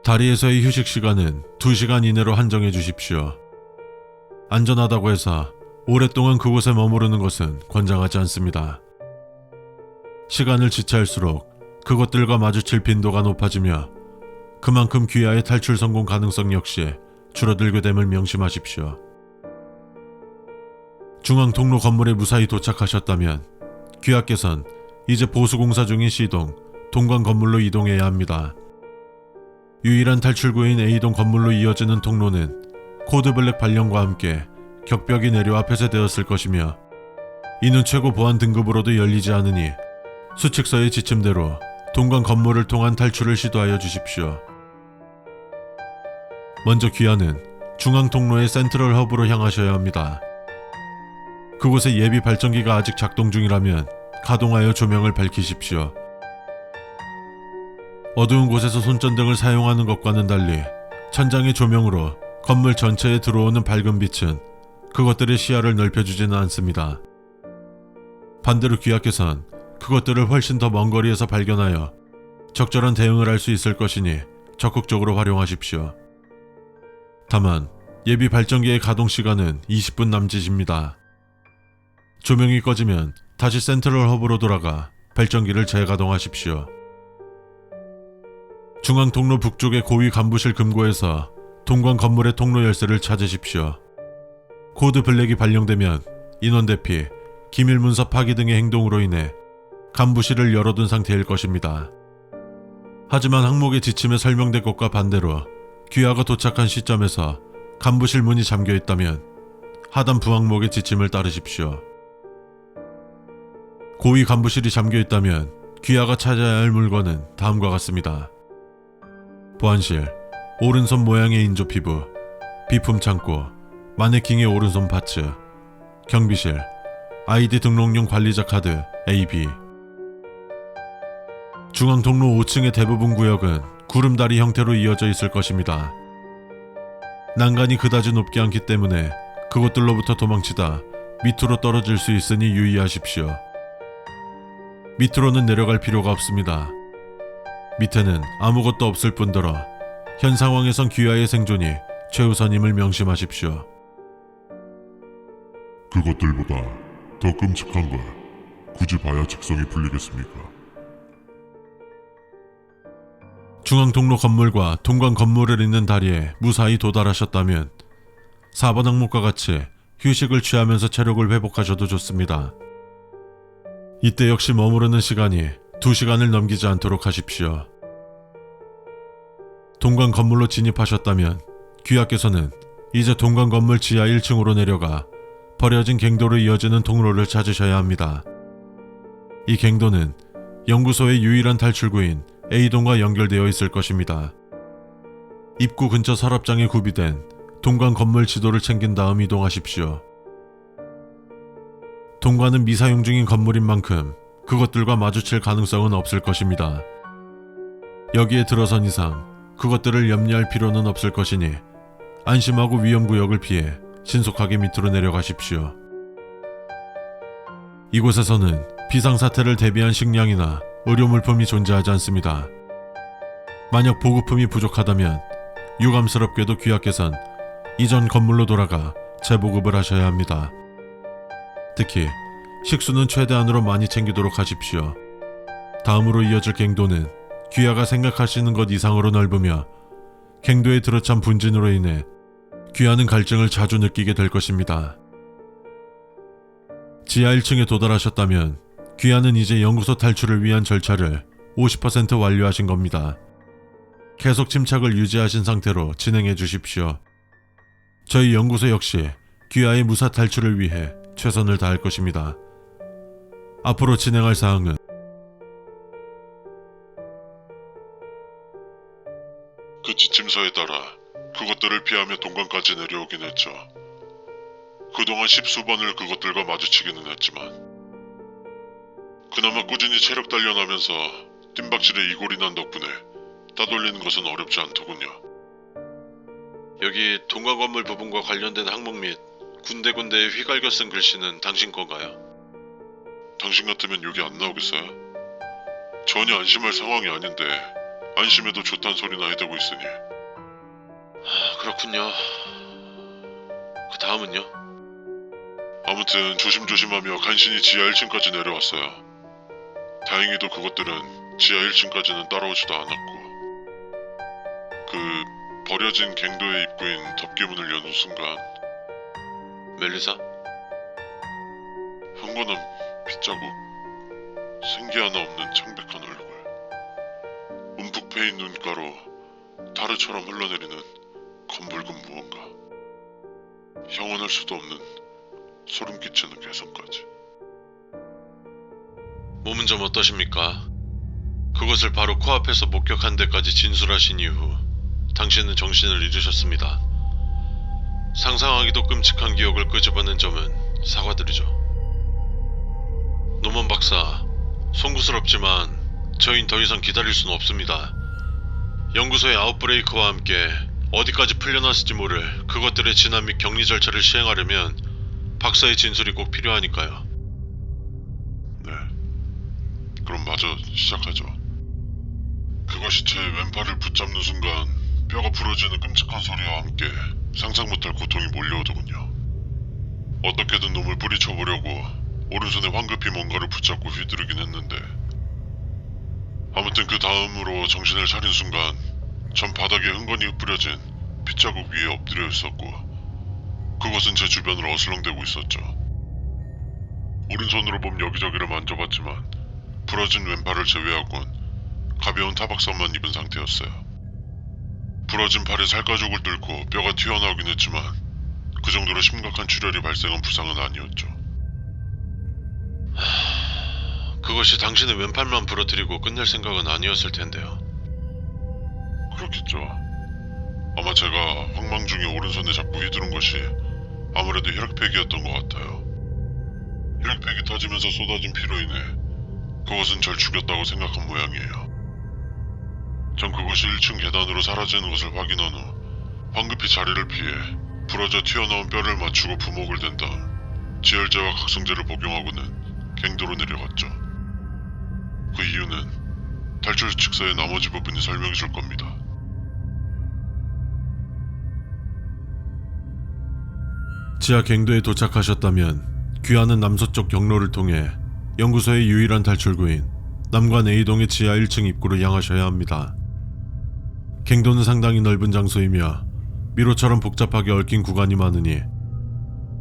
다리에서의 휴식 시간은 2시간 이내로 한정해 주십시오. 안전하다고 해서 오랫동안 그곳에 머무르는 것은 권장하지 않습니다. 시간을 지체할수록 그것들과 마주칠 빈도가 높아지며 그만큼 귀하의 탈출 성공 가능성 역시 줄어들게 됨을 명심하십시오. 중앙통로 건물에 무사히 도착하셨다면 귀하께선 이제 보수공사 중인 C동 동관 건물로 이동해야 합니다. 유일한 탈출구인 A동 건물로 이어지는 통로는 코드블랙 발령과 함께 격벽이 내려와 폐쇄되었을 것이며 이는 최고 보안 등급으로도 열리지 않으니 수칙서의 지침대로 동관 건물을 통한 탈출을 시도하여 주십시오. 먼저 귀하는 중앙통로의 센트럴 허브로 향하셔야 합니다. 그곳에 예비 발전기가 아직 작동 중이라면 가동하여 조명을 밝히십시오. 어두운 곳에서 손전등을 사용하는 것과는 달리 천장의 조명으로 건물 전체에 들어오는 밝은 빛은 그것들의 시야를 넓혀주지는 않습니다. 반대로 귀하께선 그것들을 훨씬 더 먼 거리에서 발견하여 적절한 대응을 할 수 있을 것이니 적극적으로 활용하십시오. 다만 예비 발전기의 가동 시간은 20분 남짓입니다. 조명이 꺼지면 다시 센트럴 허브로 돌아가 발전기를 재가동하십시오. 중앙통로 북쪽의 고위 간부실 금고에서 동관 건물의 통로 열쇠를 찾으십시오. 코드 블랙이 발령되면 인원 대피, 기밀 문서 파기 등의 행동으로 인해 간부실을 열어둔 상태일 것입니다. 하지만 항목의 지침에 설명된 것과 반대로 귀하가 도착한 시점에서 간부실 문이 잠겨 있다면 하단 부항목의 지침을 따르십시오. 고위 간부실이 잠겨 있다면 귀하가 찾아야 할 물건은 다음과 같습니다. 보안실, 오른손 모양의 인조 피부, 비품 창고, 마네킹의 오른손 파츠, 경비실, 아이디 등록용 관리자 카드 AB. 중앙통로 5층의 대부분 구역은 구름다리 형태로 이어져 있을 것입니다. 난간이 그다지 높지 않기 때문에 그곳들로부터 도망치다 밑으로 떨어질 수 있으니 유의하십시오. 밑으로는 내려갈 필요가 없습니다. 밑에는 아무것도 없을 뿐더러 현 상황에선 귀하의 생존이 최우선임을 명심하십시오. 그것들보다 더 끔찍한 걸 굳이 봐야 직성이 풀리겠습니까? 중앙통로 건물과 동관 건물을 잇는 다리에 무사히 도달하셨다면 4번 항목과 같이 휴식을 취하면서 체력을 회복하셔도 좋습니다. 이때 역시 머무르는 시간이 2시간을 넘기지 않도록 하십시오. 동관 건물로 진입하셨다면 귀하께서는 이제 동관 건물 지하 1층으로 내려가 버려진 갱도로 이어지는 통로를 찾으셔야 합니다. 이 갱도는 연구소의 유일한 탈출구인 A동과 연결되어 있을 것입니다. 입구 근처 서랍장에 구비된 동관 건물 지도를 챙긴 다음 이동하십시오. 동관은 미사용 중인 건물인 만큼 그것들과 마주칠 가능성은 없을 것입니다. 여기에 들어선 이상 그것들을 염려할 필요는 없을 것이니 안심하고 위험구역을 피해 신속하게 밑으로 내려가십시오. 이곳에서는 비상사태를 대비한 식량이나 의료물품이 존재하지 않습니다. 만약 보급품이 부족하다면 유감스럽게도 귀하께선 이전 건물로 돌아가 재보급을 하셔야 합니다. 특히 식수는 최대한으로 많이 챙기도록 하십시오. 다음으로 이어질 갱도는 귀하가 생각하시는 것 이상으로 넓으며 갱도에 들어찬 분진으로 인해 귀하는 갈증을 자주 느끼게 될 것입니다. 지하 1층에 도달하셨다면 귀하는 이제 연구소 탈출을 위한 절차를 50% 완료하신 겁니다. 계속 침착을 유지하신 상태로 진행해 주십시오. 저희 연구소 역시 귀하의 무사 탈출을 위해 최선을 다할 것입니다. 앞으로 진행할 사항은 그 지침서에 따라 그것들을 피하며 동관까지 내려오긴 했죠. 그동안 10수번을 그것들과 마주치기는 했지만 그나마 꾸준히 체력 단련하면서 뜀박질에 이골이 난 덕분에 따돌리는 것은 어렵지 않더군요. 여기 동관 건물 부분과 관련된 항목 및 군데군데에 휘갈겨 쓴 글씨는 당신 건가요? 당신 같으면 여기 안 나오겠어요? 전혀 안심할 상황이 아닌데 안심해도 좋단 소리나 해대고 있으니. 그렇군요. 그 다음은요? 아무튼 조심조심하며 간신히 지하 1층까지 내려왔어요. 다행히도 그것들은 지하 1층까지는 따라오지도 않았고 그 버려진 갱도의 입구인 덮개문을 여는 순간 멜리사? 형건한 핏자국, 생기 하나 없는 창백한 얼굴, 움푹 패인 눈가로 다르처럼 흘러내리는 검붉은 무언가, 영원할 수도 없는 소름 끼치는 개성까지. 몸은 좀 어떠십니까? 그것을 바로 코앞에서 목격한 데까지 진술하신 이후 당신은 정신을 잃으셨습니다. 상상하기도 끔찍한 기억을 끄집어낸 점은 사과드리죠. 노먼 박사, 송구스럽지만 저희는 더 이상 기다릴 수는 없습니다. 연구소의 아웃브레이크와 함께 어디까지 풀려났을지 모를 그것들의 진압 및 격리 절차를 시행하려면 박사의 진술이 꼭 필요하니까요. 네, 그럼 마저 시작하죠. 그것이 제 왼팔을 붙잡는 순간 뼈가 부러지는 끔찍한 소리와 함께 상상 못할 고통이 몰려오더군요. 어떻게든 놈을 뿌리쳐보려고 오른손에 황급히 뭔가를 붙잡고 휘두르긴 했는데 아무튼 그 다음으로 정신을 차린 순간 전 바닥에 흥건히 흩뿌려진 핏자국 위에 엎드려 있었고 그것은 제 주변을 어슬렁대고 있었죠. 오른손으로 몸 여기저기를 만져봤지만 부러진 왼팔을 제외하곤 가벼운 타박상만 입은 상태였어요. 부러진 팔에 살가죽을 뚫고 뼈가 튀어나오긴 했지만 그 정도로 심각한 출혈이 발생한 부상은 아니었죠. 그것이 당신의 왼팔만 부러뜨리고 끝낼 생각은 아니었을 텐데요. 그렇겠죠. 아마 제가 황망 중에 오른손에 자꾸 휘두른 것이 아무래도 혈액팩이었던 것 같아요. 혈액팩이 터지면서 쏟아진 피로 인해 그것은 절 죽였다고 생각한 모양이에요. 전 그것이 1층 계단으로 사라지는 것을 확인한 후 황급히 자리를 피해 부러져 튀어나온 뼈를 맞추고 부목을 댄 다음 지혈제와 각성제를 복용하고는 갱도로 내려갔죠. 그 이유는 탈출 수칙서의 나머지 부분이 설명해 줄 겁니다. 지하 갱도에 도착하셨다면 귀하는 남서쪽 경로를 통해 연구소의 유일한 탈출구인 남관 A동의 지하 1층 입구로 향하셔야 합니다. 갱도는 상당히 넓은 장소이며 미로처럼 복잡하게 얽힌 구간이 많으니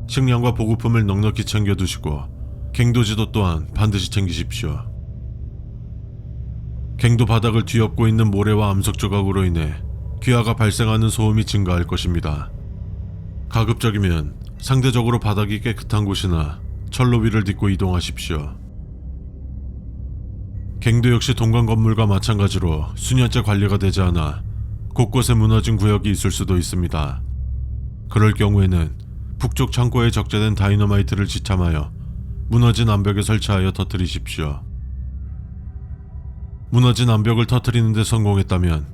식량과 보급품을 넉넉히 챙겨두시고 갱도 지도 또한 반드시 챙기십시오. 갱도 바닥을 뒤엎고 있는 모래와 암석 조각으로 인해 귀하가 발생하는 소음이 증가할 것입니다. 가급적이면 상대적으로 바닥이 깨끗한 곳이나 철로 위를 딛고 이동하십시오. 갱도 역시 동강 건물과 마찬가지로 수년째 관리가 되지 않아 곳곳에 무너진 구역이 있을 수도 있습니다. 그럴 경우에는 북쪽 창고에 적재된 다이너마이트를 지참하여 무너진 암벽에 설치하여 터뜨리십시오. 무너진 암벽을 터뜨리는 데 성공했다면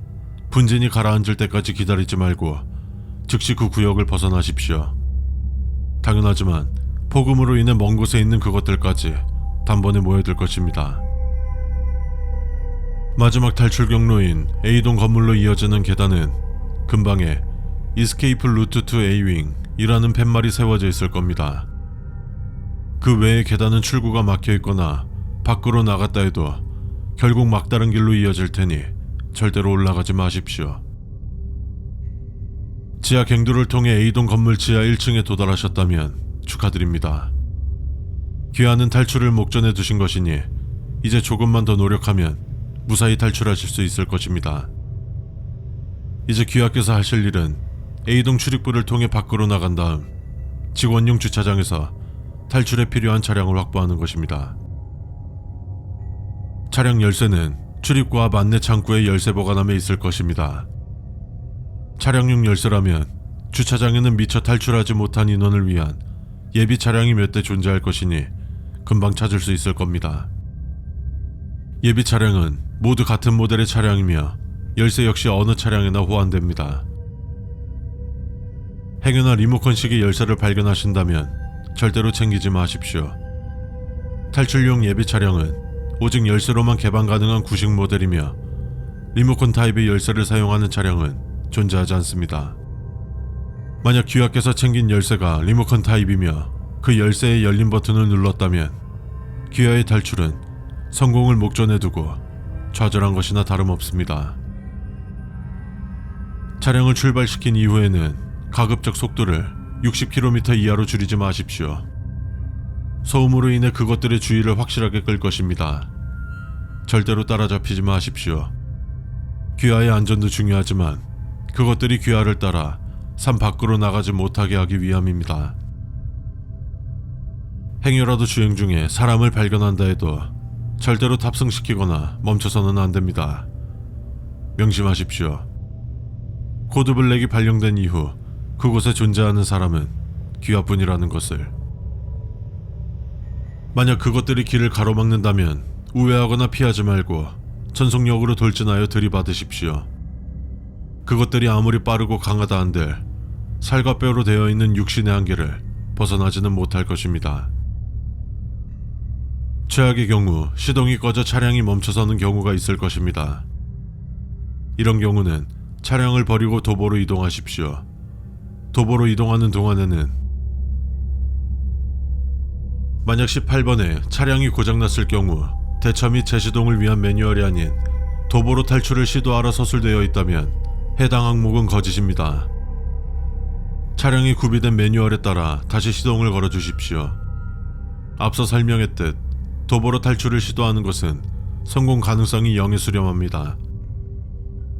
분진이 가라앉을 때까지 기다리지 말고 즉시 그 구역을 벗어나십시오. 당연하지만 폭음으로 인해 먼 곳에 있는 그것들까지 단번에 모여들 것입니다. 마지막 탈출 경로인 A동 건물로 이어지는 계단은 근방에 Escape Route to A-Wing 이라는 팻말이 세워져 있을 겁니다. 그 외의 계단은 출구가 막혀 있거나 밖으로 나갔다 해도 결국 막다른 길로 이어질 테니 절대로 올라가지 마십시오. 지하 갱도를 통해 A동 건물 지하 1층에 도달하셨다면 축하드립니다. 귀하는 탈출을 목전에 두신 것이니 이제 조금만 더 노력하면 무사히 탈출하실 수 있을 것입니다. 이제 귀하께서 하실 일은 A동 출입구를 통해 밖으로 나간 다음 직원용 주차장에서 탈출에 필요한 차량을 확보하는 것입니다. 차량 열쇠는 출입구 앞 안내 창구의 열쇠 보관함에 있을 것입니다. 차량용 열쇠라면 주차장에는 미처 탈출하지 못한 인원을 위한 예비 차량이 몇 대 존재할 것이니 금방 찾을 수 있을 겁니다. 예비 차량은 모두 같은 모델의 차량이며 열쇠 역시 어느 차량에나 호환됩니다. 행여나 리모컨식의 열쇠를 발견하신다면 절대로 챙기지 마십시오. 탈출용 예비 차량은 오직 열쇠로만 개방 가능한 구식 모델이며 리모컨 타입의 열쇠를 사용하는 차량은 존재하지 않습니다. 만약 귀하께서 챙긴 열쇠가 리모컨 타입이며 그 열쇠의 열림 버튼을 눌렀다면 귀하의 탈출은 성공을 목전에 두고 좌절한 것이나 다름없습니다. 차량을 출발시킨 이후에는 가급적 속도를 60km 이하로 줄이지 마십시오. 소음으로 인해 그것들의 주의를 확실하게 끌 것입니다. 절대로 따라잡히지 마십시오. 귀하의 안전도 중요하지만 그것들이 귀하를 따라 산 밖으로 나가지 못하게 하기 위함입니다. 행여라도 주행 중에 사람을 발견한다 해도 절대로 탑승시키거나 멈춰서는 안 됩니다. 명심하십시오. 코드 블랙이 발령된 이후 그곳에 존재하는 사람은 귀하뿐이라는 것을. 만약 그것들이 길을 가로막는다면 우회하거나 피하지 말고 전속력으로 돌진하여 들이받으십시오. 그것들이 아무리 빠르고 강하다 한들 살과 뼈로 되어 있는 육신의 한계를 벗어나지는 못할 것입니다. 최악의 경우 시동이 꺼져 차량이 멈춰서는 경우가 있을 것입니다. 이런 경우는 차량을 버리고 도보로 이동하십시오. 도보로 이동하는 동안에는 만약 18번에 차량이 고장났을 경우 대처 및 재시동을 위한 매뉴얼이 아닌 도보로 탈출을 시도하라 서술되어 있다면 해당 항목은 거짓입니다. 차량이 구비된 매뉴얼에 따라 다시 시동을 걸어 주십시오. 앞서 설명했듯 도보로 탈출을 시도하는 것은 성공 가능성이 0에 수렴합니다.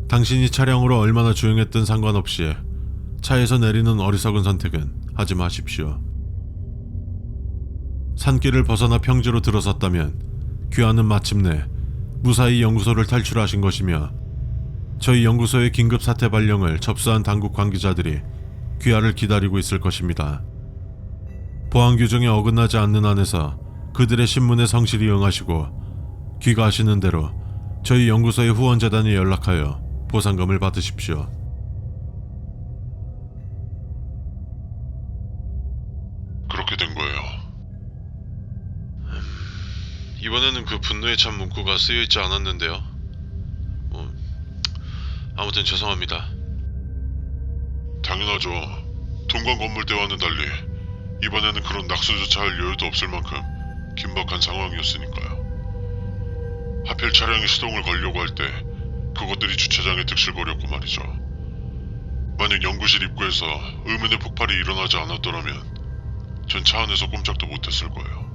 당신이 차량으로 얼마나 주행했든 상관없이 차에서 내리는 어리석은 선택은 하지 마십시오. 산길을 벗어나 평지로 들어섰다면 귀하는 마침내 무사히 연구소를 탈출하신 것이며 저희 연구소의 긴급 사태 발령을 접수한 당국 관계자들이 귀하를 기다리고 있을 것입니다. 보안 규정에 어긋나지 않는 한에서 그들의 신문에 성실히 응하시고 귀가하시는 대로 저희 연구소의 후원재단에 연락하여 보상금을 받으십시오. 그렇게 된 거예요. 이번에는 그 분노에 찬 문구가 쓰여있지 않았는데요. 아무튼 죄송합니다. 당연하죠. 동강 건물대와는 달리 이번에는 그런 낙수조차 할 여유도 없을 만큼 긴박한 상황이었으니까요. 하필 차량이 시동을 걸려고 할 때 그것들이 주차장에 득실거렸고 말이죠. 만약 연구실 입구에서 의문의 폭발이 일어나지 않았더라면 전 차 안에서 꼼짝도 못했을 거예요.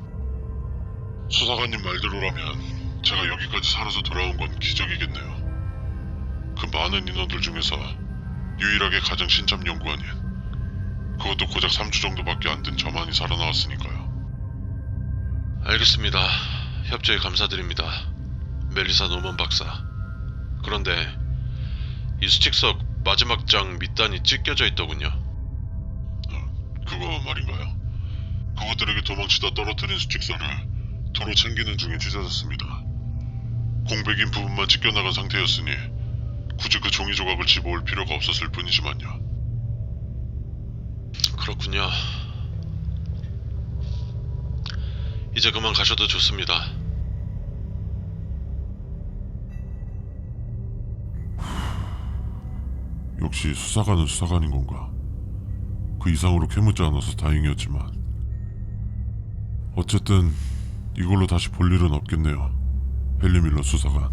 수사관님 말대로라면 제가 여기까지 살아서 돌아온 건 기적이겠네요. 그 많은 인원들 중에서 유일하게 가장 신참 연구원인, 그것도 고작 3주 정도밖에 안 된 저만이 살아나왔으니까요. 알겠습니다. 협조에 감사드립니다. 멜리사 노먼 박사. 그런데 이 수칙석 마지막 장 밑단이 찢겨져 있더군요. 그거 말인가요? 그것들에게 도망치다 떨어뜨린 수칙서를 도로 챙기는 중에 찢어졌습니다. 공백인 부분만 찢겨나간 상태였으니 굳이 그 종이 조각을 집어올 필요가 없었을 뿐이지만요. 그렇군요. 이제 그만 가셔도 좋습니다. 역시 수사관은 수사관인 건가? 그 이상으로 캐묻지 않아서 다행이었지만 어쨌든 이걸로 다시 볼 일은 없겠네요. 헨리 밀러 수사관.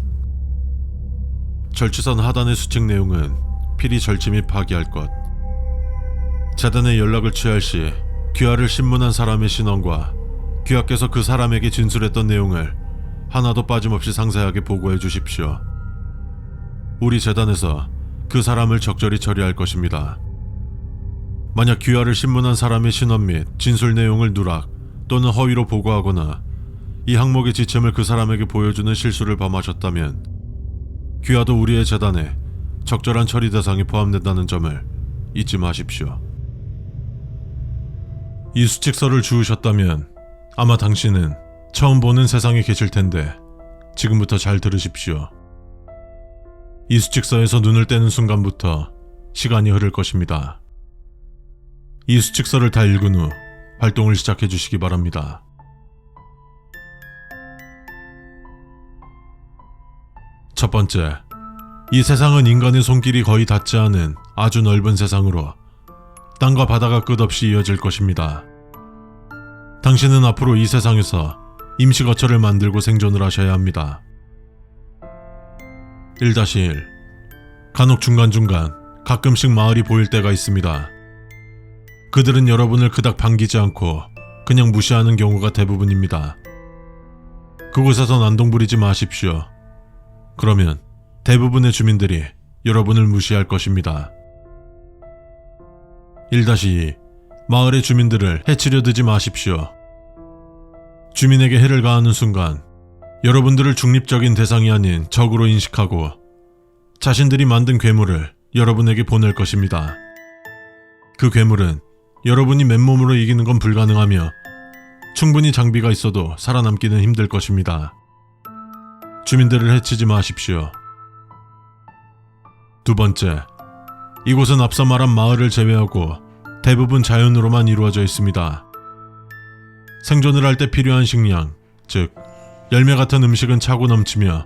절취선 하단의 수칙 내용은 필히 절취 및 파기할 것. 재단에 연락을 취할 시 귀하를 신문한 사람의 신원과 귀하께서 그 사람에게 진술했던 내용을 하나도 빠짐없이 상세하게 보고해 주십시오. 우리 재단에서 그 사람을 적절히 처리할 것입니다. 만약 귀하를 신문한 사람의 신원 및 진술 내용을 누락 또는 허위로 보고하거나 이 항목의 지침을 그 사람에게 보여주는 실수를 범하셨다면 귀하도 우리의 재단에 적절한 처리 대상에 포함된다는 점을 잊지 마십시오. 이 수칙서를 주우셨다면 아마 당신은 처음 보는 세상에 계실 텐데 지금부터 잘 들으십시오. 이 수칙서에서 눈을 떼는 순간부터 시간이 흐를 것입니다. 이 수칙서를 다 읽은 후 활동을 시작해 주시기 바랍니다. 첫 번째, 이 세상은 인간의 손길이 거의 닿지 않은 아주 넓은 세상으로 땅과 바다가 끝없이 이어질 것입니다. 당신은 앞으로 이 세상에서 임시거처를 만들고 생존을 하셔야 합니다. 1-1. 간혹 중간중간 가끔씩 마을이 보일 때가 있습니다. 그들은 여러분을 그닥 반기지 않고 그냥 무시하는 경우가 대부분입니다. 그곳에서 난동 부리지 마십시오. 그러면 대부분의 주민들이 여러분을 무시할 것입니다. 1-2. 마을의 주민들을 해치려 들지 마십시오. 주민에게 해를 가하는 순간 여러분들을 중립적인 대상이 아닌 적으로 인식하고 자신들이 만든 괴물을 여러분에게 보낼 것입니다. 그 괴물은 여러분이 맨몸으로 이기는 건 불가능하며 충분히 장비가 있어도 살아남기는 힘들 것입니다. 주민들을 해치지 마십시오. 2번째, 이곳은 앞서 말한 마을을 제외하고 대부분 자연으로만 이루어져 있습니다. 생존을 할 때 필요한 식량, 즉 열매 같은 음식은 차고 넘치며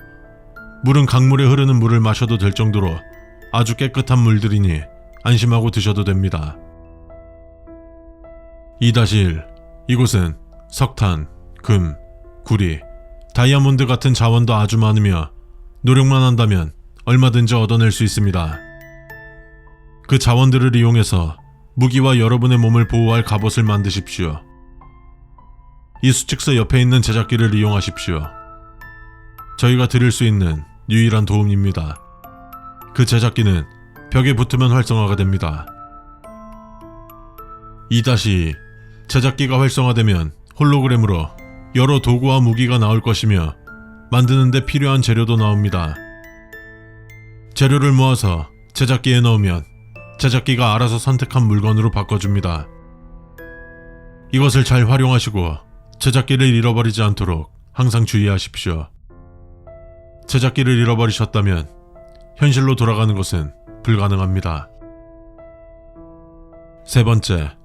물은 강물에 흐르는 물을 마셔도 될 정도로 아주 깨끗한 물들이니 안심하고 드셔도 됩니다. 2-1. 이곳은 석탄, 금, 구리, 다이아몬드 같은 자원도 아주 많으며 노력만 한다면 얼마든지 얻어낼 수 있습니다. 그 자원들을 이용해서 무기와 여러분의 몸을 보호할 갑옷을 만드십시오. 이 수칙서 옆에 있는 제작기를 이용하십시오. 저희가 드릴 수 있는 유일한 도움입니다. 그 제작기는 벽에 붙으면 활성화가 됩니다. 2-2. 제작기가 활성화되면 홀로그램으로 여러 도구와 무기가 나올 것이며 만드는 데 필요한 재료도 나옵니다. 재료를 모아서 제작기에 넣으면 제작기가 알아서 선택한 물건으로 바꿔줍니다. 이것을 잘 활용하시고 제작기를 잃어버리지 않도록 항상 주의하십시오. 제작기를 잃어버리셨다면 현실로 돌아가는 것은 불가능합니다. 3번째,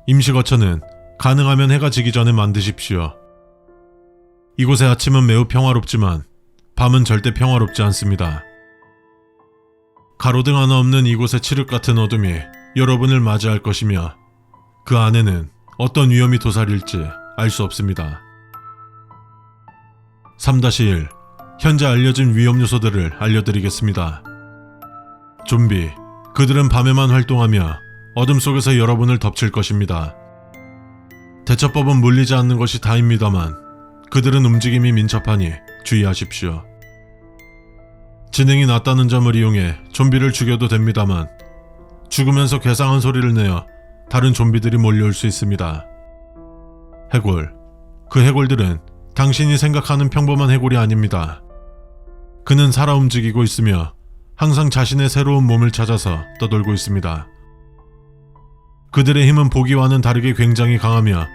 임시거처는 가능하면 해가 지기 전에 만드십시오. 이곳의 아침은 매우 평화롭지만 밤은 절대 평화롭지 않습니다. 가로등 하나 없는 이곳의 칠흑 같은 어둠이 여러분을 맞이할 것이며 그 안에는 어떤 위험이 도사릴지 알 수 없습니다. 3-1. 현재 알려진 위험 요소들을 알려드리겠습니다. 좀비, 그들은 밤에만 활동하며 어둠 속에서 여러분을 덮칠 것입니다. 대처법은 물리지 않는 것이 다입니다만 그들은 움직임이 민첩하니 주의하십시오. 지능이 낮다는 점을 이용해 좀비를 죽여도 됩니다만 죽으면서 괴상한 소리를 내어 다른 좀비들이 몰려올 수 있습니다. 해골, 그 해골들은 당신이 생각하는 평범한 해골이 아닙니다. 그는 살아 움직이고 있으며 항상 자신의 새로운 몸을 찾아서 떠돌고 있습니다. 그들의 힘은 보기와는 다르게 굉장히 강하며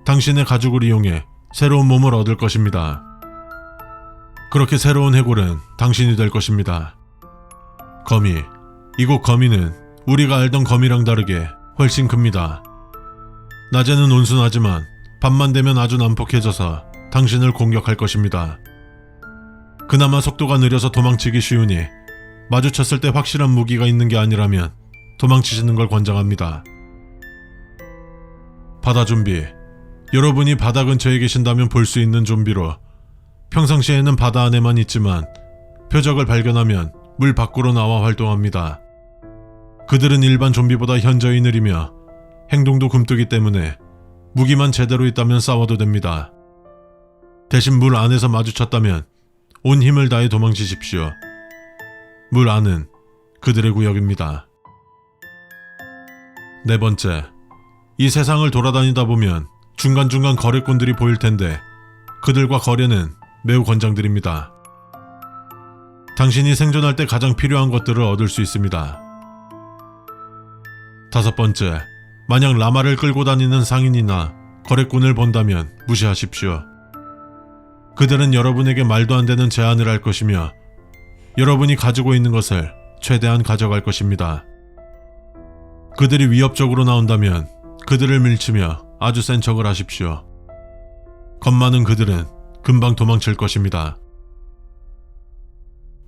당신의 가죽을 이용해 새로운 몸을 얻을 것입니다. 그렇게 새로운 해골은 당신이 될 것입니다. 거미, 이곳 거미는 우리가 알던 거미랑 다르게 훨씬 큽니다. 낮에는 온순하지만 밤만 되면 아주 난폭해져서 당신을 공격할 것입니다. 그나마 속도가 느려서 도망치기 쉬우니 마주쳤을 때 확실한 무기가 있는 게 아니라면 도망치시는 걸 권장합니다. 바다 좀비, 여러분이 바다 근처에 계신다면 볼 수 있는 좀비로 평상시에는 바다 안에만 있지만 표적을 발견하면 물 밖으로 나와 활동합니다. 그들은 일반 좀비보다 현저히 느리며 행동도 굼뜨기 때문에 무기만 제대로 있다면 싸워도 됩니다. 대신 물 안에서 마주쳤다면 온 힘을 다해 도망치십시오. 물 안은 그들의 구역입니다. 네 번째, 이 세상을 돌아다니다 보면 중간중간 거래꾼들이 보일 텐데 그들과 거래는 매우 권장드립니다. 당신이 생존할 때 가장 필요한 것들을 얻을 수 있습니다. 다섯 번째, 만약 라마를 끌고 다니는 상인이나 거래꾼을 본다면 무시하십시오. 그들은 여러분에게 말도 안 되는 제안을 할 것이며 여러분이 가지고 있는 것을 최대한 가져갈 것입니다. 그들이 위협적으로 나온다면 그들을 밀치며 아주 센 척을 하십시오. 겁 많은 그들은 금방 도망칠 것입니다.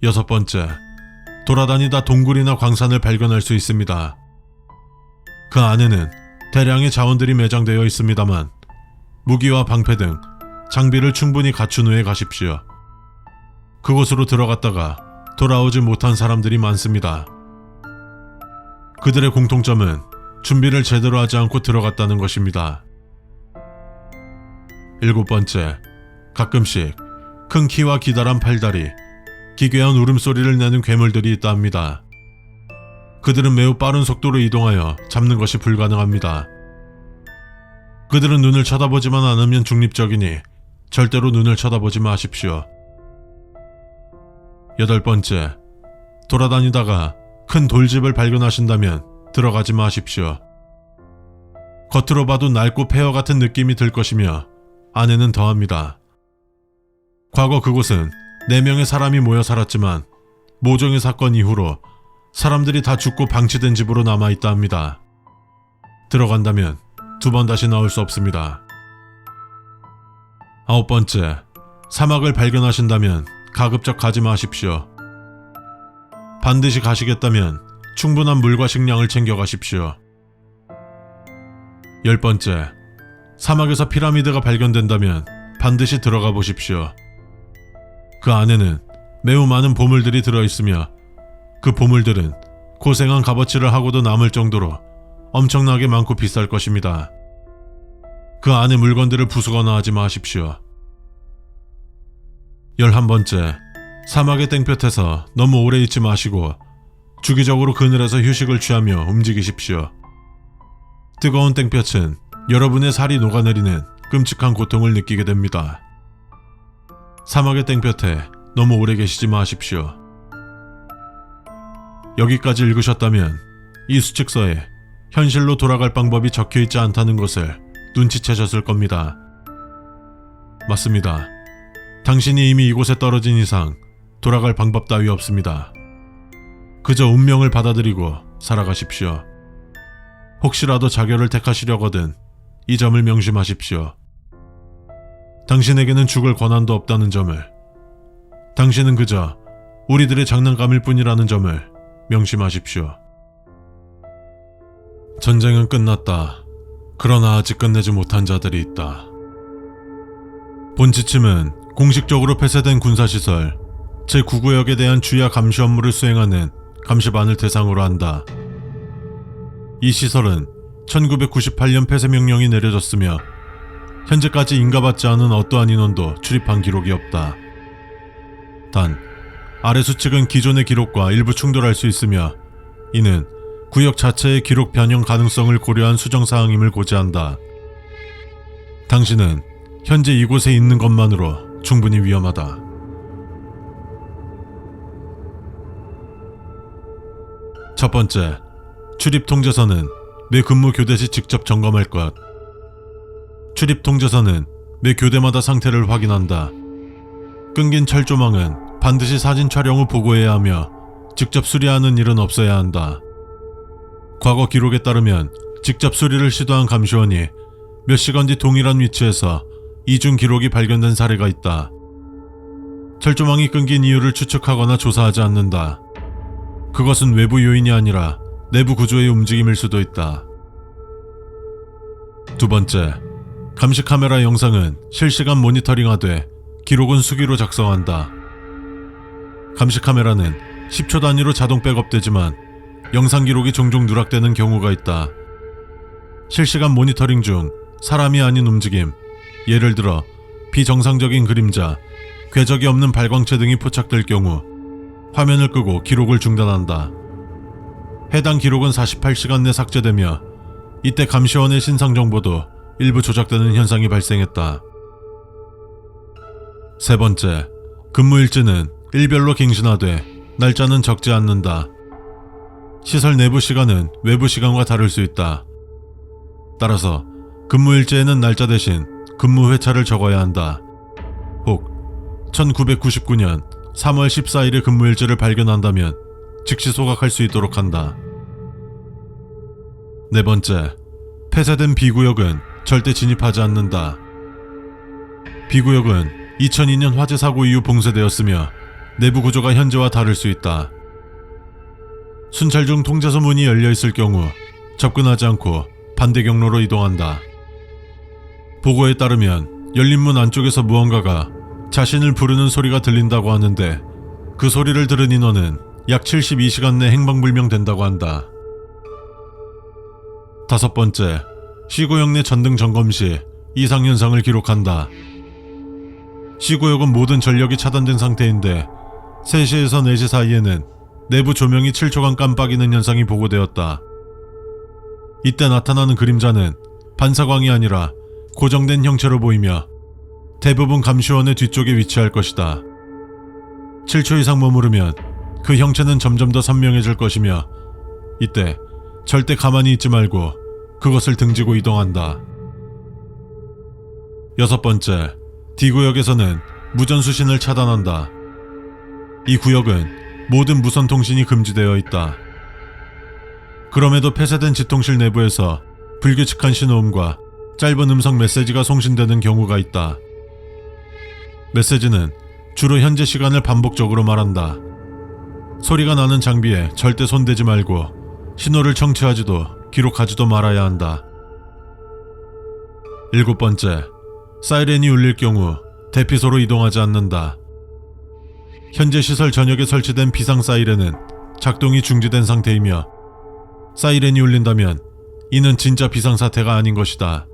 여섯 번째, 돌아다니다 동굴이나 광산을 발견할 수 있습니다. 그 안에는 대량의 자원들이 매장되어 있습니다만 무기와 방패 등 장비를 충분히 갖춘 후에 가십시오. 그곳으로 들어갔다가 돌아오지 못한 사람들이 많습니다. 그들의 공통점은 준비를 제대로 하지 않고 들어갔다는 것입니다. 일곱 번째, 가끔씩 큰 키와 기다란 팔다리, 기괴한 울음소리를 내는 괴물들이 있다 합니다. 그들은 매우 빠른 속도로 이동하여 잡는 것이 불가능합니다. 그들은 눈을 쳐다보지만 않으면 중립적이니 절대로 눈을 쳐다보지 마십시오. 여덟 번째, 돌아다니다가 큰 돌집을 발견하신다면 들어가지 마십시오. 겉으로 봐도 낡고 폐허 같은 느낌이 들 것이며 안에는 더합니다. 과거 그곳은 4명의 사람이 모여 살았지만 모종의 사건 이후로 사람들이 다 죽고 방치된 집으로 남아있다 합니다. 들어간다면 2번 다시 나올 수 없습니다. 아홉 번째, 사막을 발견하신다면 가급적 가지 마십시오. 반드시 가시겠다면 충분한 물과 식량을 챙겨 가십시오. 열 번째, 사막에서 피라미드가 발견된다면 반드시 들어가 보십시오. 그 안에는 매우 많은 보물들이 들어있으며 그 보물들은 고생한 값어치를 하고도 남을 정도로 엄청나게 많고 비쌀 것입니다. 그 안의 물건들을 부수거나 하지 마십시오. 11번째, 사막의 땡볕에서 너무 오래 있지 마시고 주기적으로 그늘에서 휴식을 취하며 움직이십시오. 뜨거운 땡볕은 여러분의 살이 녹아내리는 끔찍한 고통을 느끼게 됩니다. 사막의 땡볕에 너무 오래 계시지 마십시오. 여기까지 읽으셨다면 이 수칙서에 현실로 돌아갈 방법이 적혀있지 않다는 것을 눈치채셨을 겁니다. 맞습니다. 당신이 이미 이곳에 떨어진 이상 돌아갈 방법 따위 없습니다. 그저 운명을 받아들이고 살아가십시오. 혹시라도 자결을 택하시려거든 이 점을 명심하십시오. 당신에게는 죽을 권한도 없다는 점을, 당신은 그저 우리들의 장난감일 뿐이라는 점을 명심하십시오. 전쟁은 끝났다. 그러나 아직 끝내지 못한 자들이 있다. 본 지침은 공식적으로 폐쇄된 군사시설 제9구역에 대한 주야 감시 업무를 수행하는 감시반을 대상으로 한다. 이 시설은 1998년 폐쇄 명령이 내려졌으며 현재까지 인가받지 않은 어떠한 인원도 출입한 기록이 없다. 단, 아래 수칙은 기존의 기록과 일부 충돌할 수 있으며 이는 구역 자체의 기록 변형 가능성을 고려한 수정사항임을 고지한다. 당신은 현재 이곳에 있는 것만으로 충분히 위험하다. 첫 번째, 출입 통제선은 매 근무 교대 시 직접 점검할 것. 출입 통제선은 매 교대마다 상태를 확인한다. 끊긴 철조망은 반드시 사진 촬영 후 보고해야 하며 직접 수리하는 일은 없어야 한다. 과거 기록에 따르면 직접 수리를 시도한 감시원이 몇 시간 뒤 동일한 위치에서 이중 기록이 발견된 사례가 있다. 철조망이 끊긴 이유를 추측하거나 조사하지 않는다. 그것은 외부 요인이 아니라 내부 구조의 움직임일 수도 있다. 두 번째, 감시 카메라 영상은 실시간 모니터링하되 기록은 수기로 작성한다. 감시 카메라는 10초 단위로 자동 백업되지만 영상 기록이 종종 누락되는 경우가 있다. 실시간 모니터링 중 사람이 아닌 움직임, 예를 들어 비정상적인 그림자, 궤적이 없는 발광체 등이 포착될 경우 화면을 끄고 기록을 중단한다. 해당 기록은 48시간 내 삭제되며 이때 감시원의 신상 정보도 일부 조작되는 현상이 발생했다. 세 번째, 근무 일지는 일별로 갱신하되 날짜는 적지 않는다. 시설 내부 시간은 외부 시간과 다를 수 있다. 따라서 근무 일지에는 날짜 대신 근무 회차를 적어야 한다. 혹 1999년 3월 14일의 근무 일지를 발견한다면 즉시 소각할 수 있도록 한다. 네 번째, 폐쇄된 B구역은 절대 진입하지 않는다. B구역은 2002년 화재 사고 이후 봉쇄되었으며 내부 구조가 현재와 다를 수 있다. 순찰 중 통제소 문이 열려 있을 경우 접근하지 않고 반대 경로로 이동한다. 보고에 따르면 열린 문 안쪽에서 무언가가 자신을 부르는 소리가 들린다고 하는데 그 소리를 들은 인원은 약 72시간 내 행방불명된다고 한다. 다섯 번째, C구역 내 전등 점검 시 이상 현상을 기록한다. C구역은 모든 전력이 차단된 상태인데 3시에서 4시 사이에는 내부 조명이 7초간 깜빡이는 현상이 보고되었다. 이때 나타나는 그림자는 반사광이 아니라 고정된 형체로 보이며 대부분 감시원의 뒤쪽에 위치할 것이다. 7초 이상 머무르면 그 형체는 점점 더 선명해질 것이며 이때 절대 가만히 있지 말고 그것을 등지고 이동한다. 여섯 번째, D구역에서는 무전 수신을 차단한다. 이 구역은 모든 무선 통신이 금지되어 있다. 그럼에도 폐쇄된 지통실 내부에서 불규칙한 신호음과 짧은 음성 메시지가 송신되는 경우가 있다. 메시지는 주로 현재 시간을 반복적으로 말한다. 소리가 나는 장비에 절대 손대지 말고 신호를 청취하지도 기록하지도 말아야 한다. 일곱 번째, 사이렌이 울릴 경우 대피소로 이동하지 않는다. 현재 시설 전역에 설치된 비상 사이렌은 작동이 중지된 상태이며 사이렌이 울린다면 이는 진짜 비상사태가 아닌 것이다.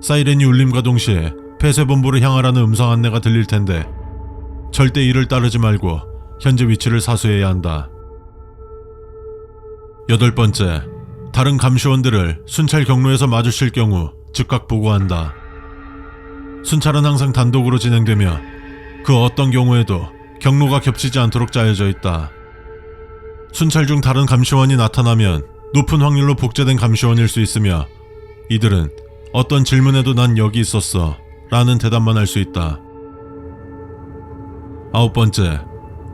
사이렌이 울림과 동시에 폐쇄본부를 향하라는 음성 안내가 들릴 텐데 절대 이를 따르지 말고 현재 위치를 사수해야 한다. 여덟 번째, 다른 감시원들을 순찰 경로에서 마주칠 경우 즉각 보고한다. 순찰은 항상 단독으로 진행되며 그 어떤 경우에도 경로가 겹치지 않도록 짜여져 있다. 순찰 중 다른 감시원이 나타나면 높은 확률로 복제된 감시원일 수 있으며 이들은 어떤 질문에도 난 여기 있었어 라는 대답만 할 수 있다. 아홉 번째,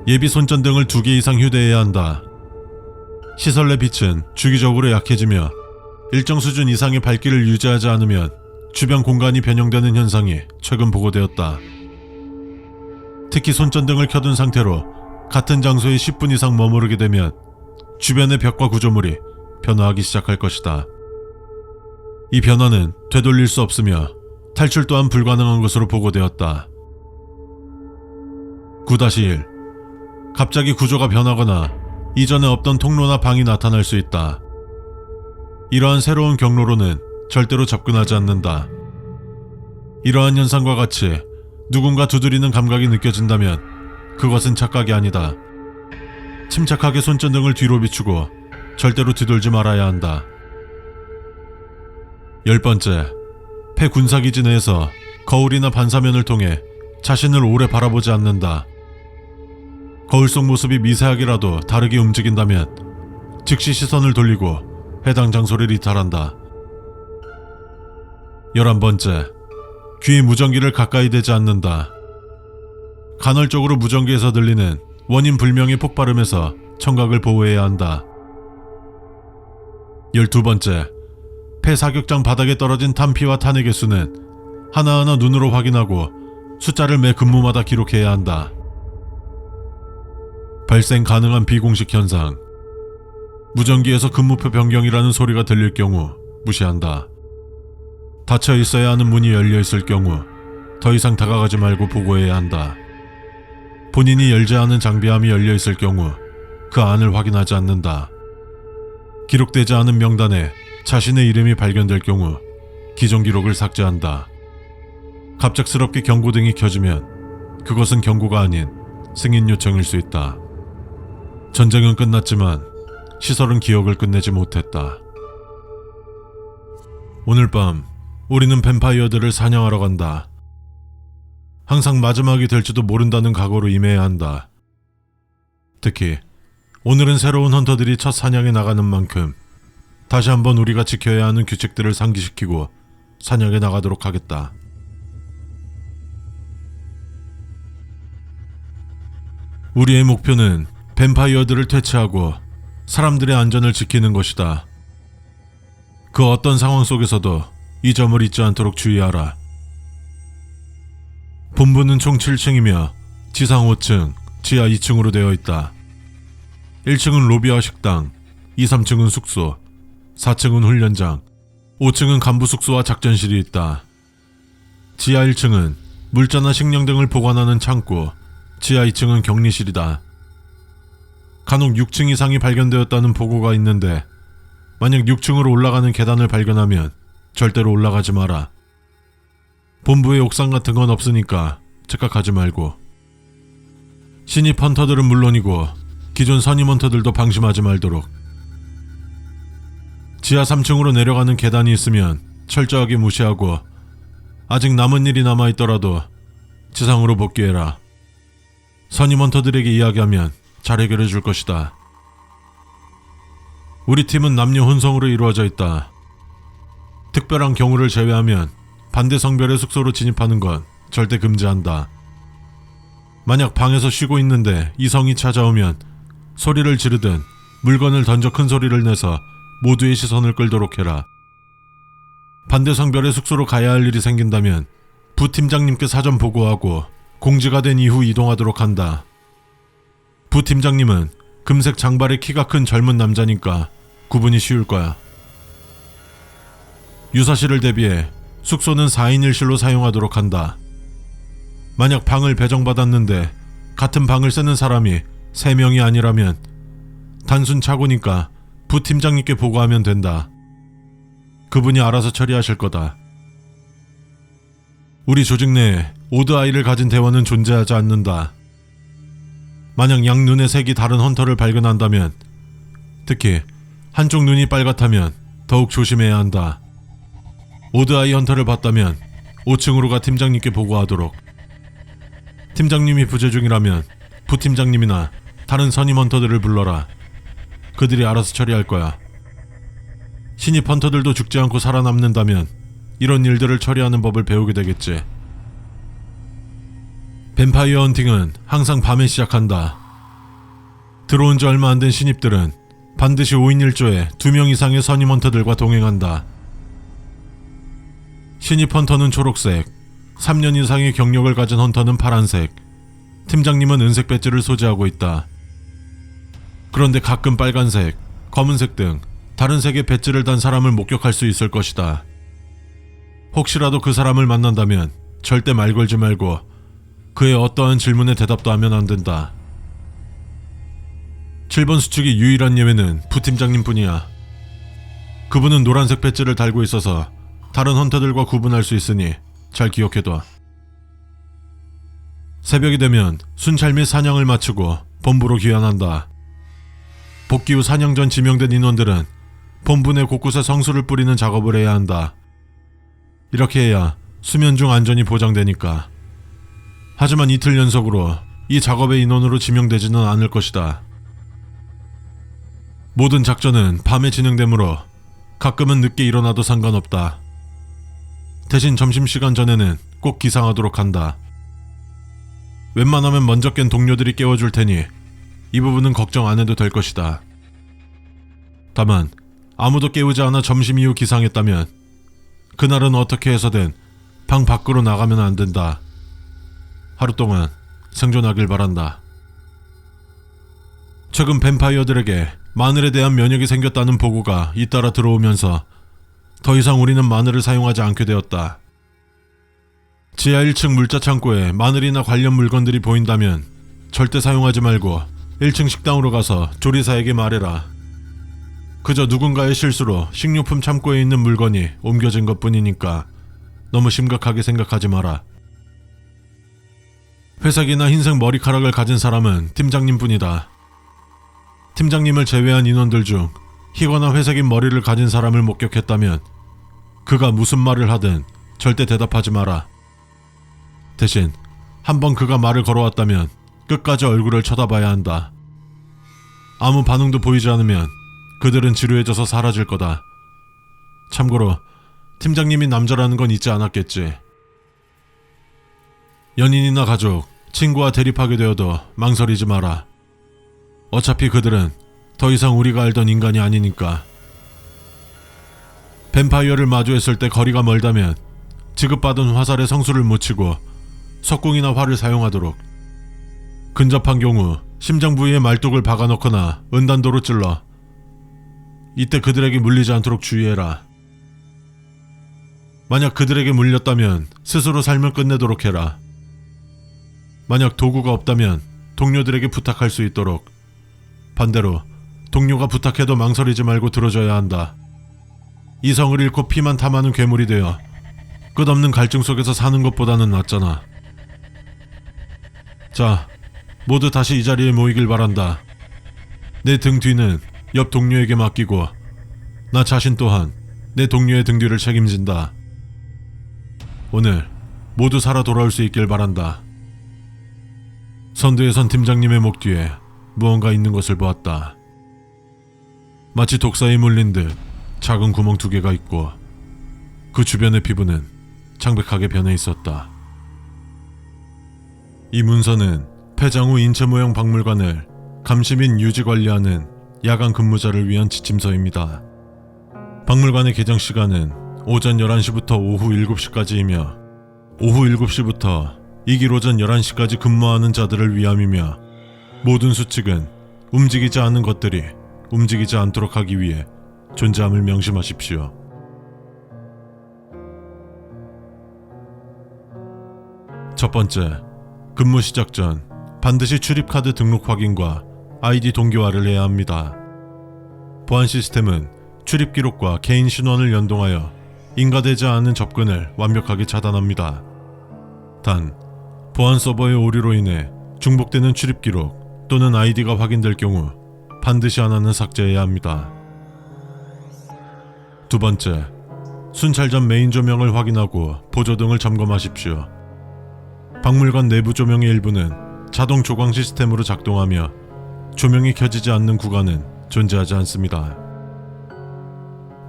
예비 손전등을 2개 이상 휴대해야 한다. 시설 내 빛은 주기적으로 약해지며 일정 수준 이상의 밝기를 유지하지 않으면 주변 공간이 변형되는 현상이 최근 보고되었다. 특히 손전등을 켜둔 상태로 같은 장소에 10분 이상 머무르게 되면 주변의 벽과 구조물이 변화하기 시작할 것이다. 이 변화는 되돌릴 수 없으며 탈출 또한 불가능한 것으로 보고되었다. 9-1. 갑자기 구조가 변하거나 이전에 없던 통로나 방이 나타날 수 있다. 이러한 새로운 경로로는 절대로 접근하지 않는다. 이러한 현상과 같이 누군가 두드리는 감각이 느껴진다면 그것은 착각이 아니다. 침착하게 손전등을 뒤로 비추고 절대로 뒤돌지 말아야 한다. 10번째, 폐 군사기지 내에서 거울이나 반사면을 통해 자신을 오래 바라보지 않는다. 거울 속 모습이 미세하게라도 다르게 움직인다면 즉시 시선을 돌리고 해당 장소를 이탈한다. 11번째, 귀 무전기를 가까이 대지 않는다. 간헐적으로 무전기에서 들리는 원인 불명의 폭발음에서 청각을 보호해야 한다. 12번째, 폐 사격장 바닥에 떨어진 탄피와 탄의 개수는 하나하나 눈으로 확인하고 숫자를 매 근무마다 기록해야 한다. 발생 가능한 비공식 현상. 무전기에서 근무표 변경이라는 소리가 들릴 경우 무시한다. 닫혀 있어야 하는 문이 열려 있을 경우 더 이상 다가가지 말고 보고해야 한다. 본인이 열지 않은 장비함이 열려 있을 경우 그 안을 확인하지 않는다. 기록되지 않은 명단에 자신의 이름이 발견될 경우 기존 기록을 삭제한다. 갑작스럽게 경고등이 켜지면 그것은 경고가 아닌 승인 요청일 수 있다. 전쟁은 끝났지만 시설은 기억을 끝내지 못했다. 오늘 밤 우리는 뱀파이어들을 사냥하러 간다. 항상 마지막이 될지도 모른다는 각오로 임해야 한다. 특히 오늘은 새로운 헌터들이 첫 사냥에 나가는 만큼 다시 한번 우리가 지켜야 하는 규칙들을 상기시키고 사냥에 나가도록 하겠다. 우리의 목표는 뱀파이어들을 퇴치하고 사람들의 안전을 지키는 것이다. 그 어떤 상황 속에서도 이 점을 잊지 않도록 주의하라. 본부는 총 7층이며 지상 5층, 지하 2층으로 되어 있다. 1층은 로비와 식당, 2, 3층은 숙소, 4층은 훈련장, 5층은 간부 숙소와 작전실이 있다. 지하 1층은 물자나 식량 등을 보관하는 창고, 지하 2층은 격리실이다. 간혹 6층 이상이 발견되었다는 보고가 있는데 만약 6층으로 올라가는 계단을 발견하면 절대로 올라가지 마라. 본부에 옥상 같은 건 없으니까 착각하지 말고. 신입 헌터들은 물론이고 기존 선임 헌터들도 방심하지 말도록. 지하 3층으로 내려가는 계단이 있으면 철저하게 무시하고 아직 남은 일이 남아있더라도 지상으로 복귀해라. 선임 헌터들에게 이야기하면 잘 해결해 줄 것이다. 우리 팀은 남녀 혼성으로 이루어져 있다. 특별한 경우를 제외하면 반대 성별의 숙소로 진입하는 건 절대 금지한다. 만약 방에서 쉬고 있는데 이성이 찾아오면 소리를 지르든 물건을 던져 큰 소리를 내서 모두의 시선을 끌도록 해라. 반대 성별의 숙소로 가야 할 일이 생긴다면 부팀장님께 사전 보고하고 공지가 된 이후 이동하도록 한다. 부팀장님은 금색 장발에 키가 큰 젊은 남자니까 구분이 쉬울 거야. 유사실을 대비해 숙소는 4인 1실로 사용하도록 한다. 만약 방을 배정받았는데 같은 방을 쓰는 사람이 3명이 아니라면 단순 착오니까 부팀장님께 보고하면 된다. 그분이 알아서 처리하실 거다. 우리 조직 내에 오드 아이를 가진 대원은 존재하지 않는다. 만약 양 눈의 색이 다른 헌터를 발견한다면, 특히 한쪽 눈이 빨갛다면 더욱 조심해야 한다. 오드아이 헌터를 봤다면 5층으로 가 팀장님께 보고하도록. 팀장님이 부재 중이라면 부팀장님이나 다른 선임 헌터들을 불러라. 그들이 알아서 처리할 거야. 신입 헌터들도 죽지 않고 살아남는다면 이런 일들을 처리하는 법을 배우게 되겠지. 뱀파이어 헌팅은 항상 밤에 시작한다. 들어온 지 얼마 안 된 신입들은 반드시 5인 1조에 2명 이상의 선임 헌터들과 동행한다. 신입 헌터는 초록색, 3년 이상의 경력을 가진 헌터는 파란색, 팀장님은 은색 배지를 소지하고 있다. 그런데 가끔 빨간색, 검은색 등 다른 색의 배지를 단 사람을 목격할 수 있을 것이다. 혹시라도 그 사람을 만난다면 절대 말 걸지 말고 그의 어떠한 질문에 대답도 하면 안 된다. 7번 수축의 유일한 예외는 부팀장님 뿐이야. 그분은 노란색 배지를 달고 있어서 다른 헌터들과 구분할 수 있으니 잘 기억해둬. 새벽이 되면 순찰 및 사냥을 마치고 본부로 귀환한다. 복귀 후 사냥 전 지명된 인원들은 본부 내 곳곳에 성수를 뿌리는 작업을 해야 한다. 이렇게 해야 수면 중 안전이 보장되니까. 하지만 이틀 연속으로 이 작업의 인원으로 지명되지는 않을 것이다. 모든 작전은 밤에 진행되므로 가끔은 늦게 일어나도 상관없다. 대신 점심시간 전에는 꼭 기상하도록 한다. 웬만하면 먼저 깬 동료들이 깨워줄 테니 이 부분은 걱정 안 해도 될 것이다. 다만 아무도 깨우지 않아 점심 이후 기상했다면 그날은 어떻게 해서든 방 밖으로 나가면 안 된다. 하루 동안 생존하길 바란다. 최근 뱀파이어들에게 마늘에 대한 면역이 생겼다는 보고가 잇따라 들어오면서 더 이상 우리는 마늘을 사용하지 않게 되었다. 지하 1층 물자 창고에 마늘이나 관련 물건들이 보인다면 절대 사용하지 말고 1층 식당으로 가서 조리사에게 말해라. 그저 누군가의 실수로 식료품 창고에 있는 물건이 옮겨진 것뿐이니까 너무 심각하게 생각하지 마라. 회색이나 흰색 머리카락을 가진 사람은 팀장님뿐이다. 팀장님을 제외한 인원들 중 희거나 회색인 머리를 가진 사람을 목격했다면 그가 무슨 말을 하든 절대 대답하지 마라. 대신 한번 그가 말을 걸어왔다면 끝까지 얼굴을 쳐다봐야 한다. 아무 반응도 보이지 않으면 그들은 지루해져서 사라질 거다. 참고로 팀장님이 남자라는 건 잊지 않았겠지. 연인이나 가족, 친구와 대립하게 되어도 망설이지 마라. 어차피 그들은 더 이상 우리가 알던 인간이 아니니까. 뱀파이어를 마주했을 때 거리가 멀다면 지급받은 화살에 성수를 묻히고 석궁이나 활을 사용하도록. 근접한 경우 심장 부위에 말뚝을 박아넣거나 은단도로 찔러. 이때 그들에게 물리지 않도록 주의해라. 만약 그들에게 물렸다면 스스로 삶을 끝내도록 해라. 만약 도구가 없다면 동료들에게 부탁할 수 있도록. 반대로 동료가 부탁해도 망설이지 말고 들어줘야 한다. 이성을 잃고 피만 탐하는 괴물이 되어 끝없는 갈증 속에서 사는 것보다는 낫잖아. 자, 모두 다시 이 자리에 모이길 바란다. 내 등 뒤는 옆 동료에게 맡기고 나 자신 또한 내 동료의 등 뒤를 책임진다. 오늘 모두 살아 돌아올 수 있길 바란다. 선두에 선 팀장님의 목 뒤에 무언가 있는 것을 보았다. 마치 독사에 물린 듯 작은 구멍 2개가 있고 그 주변의 피부는 창백하게 변해 있었다. 이 문서는 폐장 후 인체 모형 박물관을 감시 및 유지 관리하는 야간 근무자를 위한 지침서입니다. 박물관의 개장 시간은 오전 11시부터 오후 7시까지이며 오후 7시부터 이 길 오전 11시까지 근무하는 자들을 위함이며 모든 수칙은 움직이지 않는 것들이 움직이지 않도록 하기 위해 존재함을 명심하십시오. 첫 번째, 근무 시작 전 반드시 출입카드 등록 확인과 아이디 동기화를 해야 합니다. 보안 시스템은 출입 기록과 개인 신원을 연동하여 인가되지 않은 접근을 완벽하게 차단합니다. 단, 보안 서버의 오류로 인해 중복되는 출입 기록 또는 아이디가 확인될 경우 반드시 하나는 삭제해야 합니다. 두 번째, 순찰 전 메인 조명을 확인하고 보조등을 점검하십시오. 박물관 내부 조명의 일부는 자동 조광 시스템으로 작동하며 조명이 켜지지 않는 구간은 존재하지 않습니다.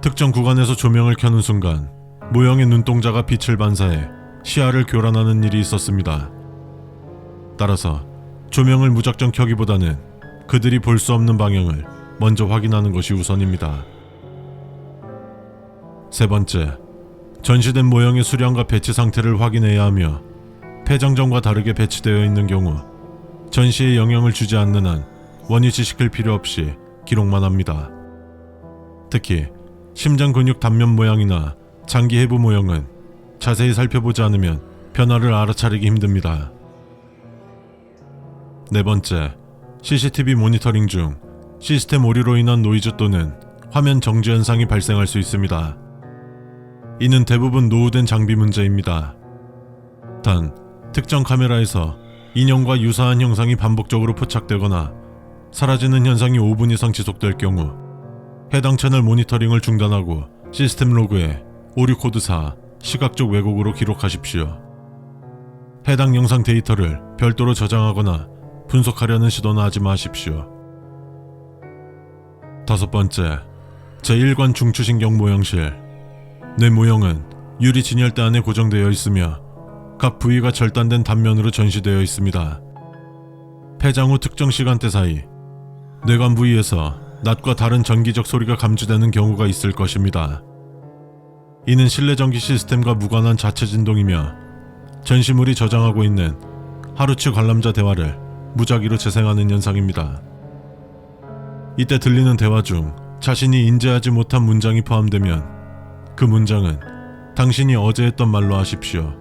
특정 구간에서 조명을 켜는 순간 모형의 눈동자가 빛을 반사해 시야를 교란하는 일이 있었습니다. 따라서 조명을 무작정 켜기보다는 그들이 볼 수 없는 방향을 먼저 확인하는 것이 우선입니다. 세 번째, 전시된 모형의 수량과 배치 상태를 확인해야 하며 폐장 전과 다르게 배치되어 있는 경우 전시에 영향을 주지 않는 한 원위 지식할 필요 없이 기록만 합니다. 특히 심장 근육 단면 모양이나 장기 해부 모형은 자세히 살펴보지 않으면 변화를 알아차리기 힘듭니다. 네 번째, CCTV 모니터링 중 시스템 오류로 인한 노이즈 또는 화면 정지 현상이 발생할 수 있습니다. 이는 대부분 노후된 장비 문제입니다. 단, 특정 카메라에서 인형과 유사한 형상이 반복적으로 포착되거나 사라지는 현상이 5분 이상 지속될 경우 해당 채널 모니터링을 중단하고 시스템 로그에 오류 코드사, 시각적 왜곡으로 기록하십시오. 해당 영상 데이터를 별도로 저장하거나 분석하려는 시도는 하지 마십시오. 다섯 번째, 제1관 중추신경 모형실. 뇌 모형은 유리 진열대 안에 고정되어 있으며 각 부위가 절단된 단면으로 전시되어 있습니다. 폐장 후 특정 시간대 사이 뇌관 부위에서 낮과 다른 전기적 소리가 감지되는 경우가 있을 것입니다. 이는 실내 전기 시스템과 무관한 자체 진동이며 전시물이 저장하고 있는 하루치 관람자 대화를 무작위로 재생하는 현상입니다. 이때 들리는 대화 중 자신이 인지하지 못한 문장이 포함되면 그 문장은 당신이 어제 했던 말로 하십시오.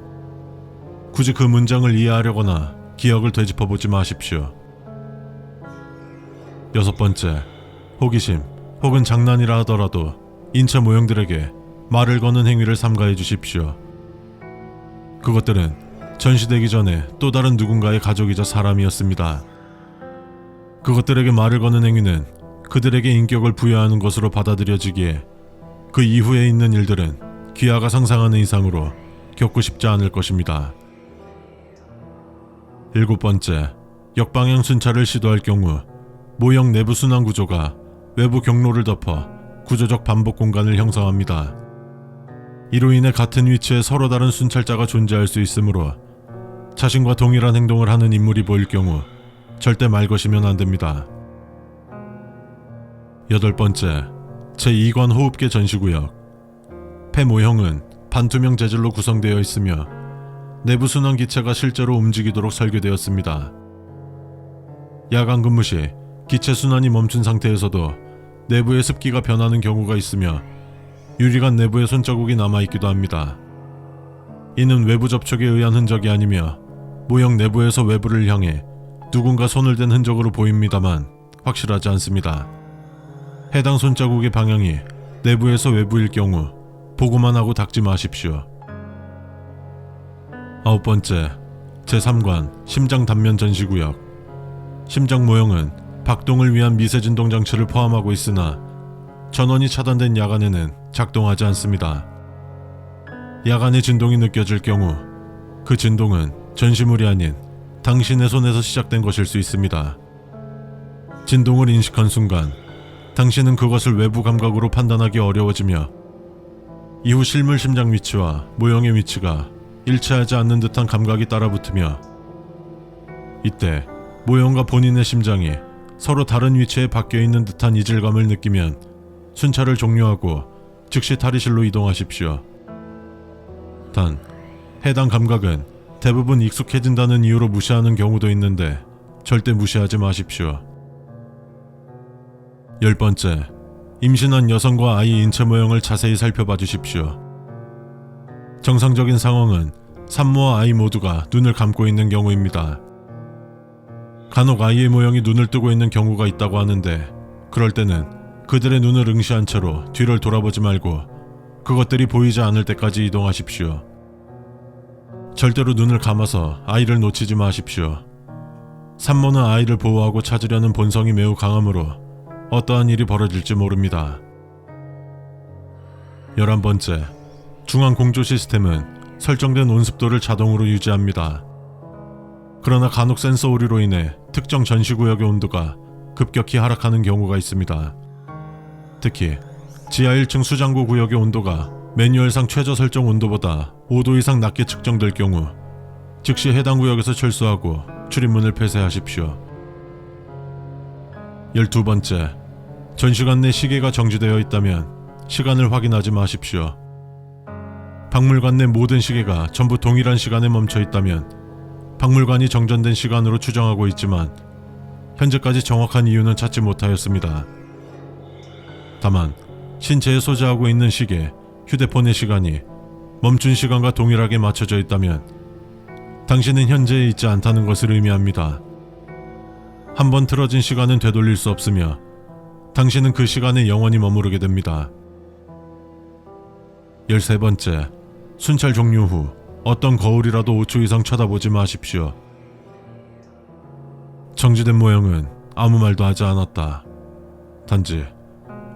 굳이 그 문장을 이해하려거나 기억을 되짚어보지 마십시오. 여섯 번째, 호기심 혹은 장난이라 하더라도 인체 모형들에게 말을 거는 행위를 삼가해 주십시오. 그것들은 전시되기 전에 또 다른 누군가의 가족이자 사람이었습니다. 그것들에게 말을 거는 행위는 그들에게 인격을 부여하는 것으로 받아들여지기에 그 이후에 있는 일들은 귀하가 상상하는 이상으로 겪고 싶지 않을 것입니다. 일곱 번째, 역방향 순찰을 시도할 경우 모형 내부 순환 구조가 외부 경로를 덮어 구조적 반복 공간을 형성합니다. 이로 인해 같은 위치에 서로 다른 순찰자가 존재할 수 있으므로 자신과 동일한 행동을 하는 인물이 보일 경우 절대 말 거시면 안 됩니다. 여덟 번째, 제2관 호흡계 전시구역. 폐 모형은 반투명 재질로 구성되어 있으며 내부 순환 기체가 실제로 움직이도록 설계되었습니다. 야간 근무 시 기체 순환이 멈춘 상태에서도 내부의 습기가 변하는 경우가 있으며 유리관 내부에 손자국이 남아있기도 합니다. 이는 외부 접촉에 의한 흔적이 아니며 모형 내부에서 외부를 향해 누군가 손을 댄 흔적으로 보입니다만 확실하지 않습니다. 해당 손자국의 방향이 내부에서 외부일 경우 보고만 하고 닦지 마십시오. 아홉 번째, 제3관 심장 단면 전시구역. 심장 모형은 박동을 위한 미세 진동 장치를 포함하고 있으나 전원이 차단된 야간에는 작동하지 않습니다. 야간에 진동이 느껴질 경우 그 진동은 전시물이 아닌 당신의 손에서 시작된 것일 수 있습니다. 진동을 인식한 순간 당신은 그것을 외부 감각으로 판단하기 어려워지며 이후 실물 심장 위치와 모형의 위치가 일치하지 않는 듯한 감각이 따라붙으며 이때 모형과 본인의 심장이 서로 다른 위치에 바뀌어 있는 듯한 이질감을 느끼면 순찰을 종료하고 즉시 탈의실로 이동하십시오. 단, 해당 감각은 대부분 익숙해진다는 이유로 무시하는 경우도 있는데 절대 무시하지 마십시오. 열 번째, 임신한 여성과 아이 인체 모형을 자세히 살펴봐 주십시오. 정상적인 상황은 산모와 아이 모두가 눈을 감고 있는 경우입니다. 간혹 아이의 모형이 눈을 뜨고 있는 경우가 있다고 하는데 그럴 때는 그들의 눈을 응시한 채로 뒤를 돌아보지 말고 그것들이 보이지 않을 때까지 이동하십시오. 절대로 눈을 감아서 아이를 놓치지 마십시오. 산모는 아이를 보호하고 찾으려는 본성이 매우 강하므로 어떠한 일이 벌어질지 모릅니다. 11번째, 중앙 공조 시스템은 설정된 온습도를 자동으로 유지합니다. 그러나 간혹 센서 오류로 인해 특정 전시구역의 온도가 급격히 하락하는 경우가 있습니다. 특히 지하 1층 수장고 구역의 온도가 매뉴얼상 최저 설정 온도보다 5도 이상 낮게 측정될 경우 즉시 해당 구역에서 철수하고 출입문을 폐쇄하십시오. 12번째, 전시관 내 시계가 정지되어 있다면 시간을 확인하지 마십시오. 박물관 내 모든 시계가 전부 동일한 시간에 멈춰 있다면 박물관이 정전된 시간으로 추정하고 있지만 현재까지 정확한 이유는 찾지 못하였습니다. 다만 신체에 소지하고 있는 시계, 휴대폰의 시간이 멈춘 시간과 동일하게 맞춰져 있다면 당신은 현재에 있지 않다는 것을 의미합니다. 한번 틀어진 시간은 되돌릴 수 없으며 당신은 그 시간에 영원히 머무르게 됩니다. 13번째, 순찰 종료 후 어떤 거울이라도 5초 이상 쳐다보지 마십시오. 정지된 모형은 아무 말도 하지 않았다. 단지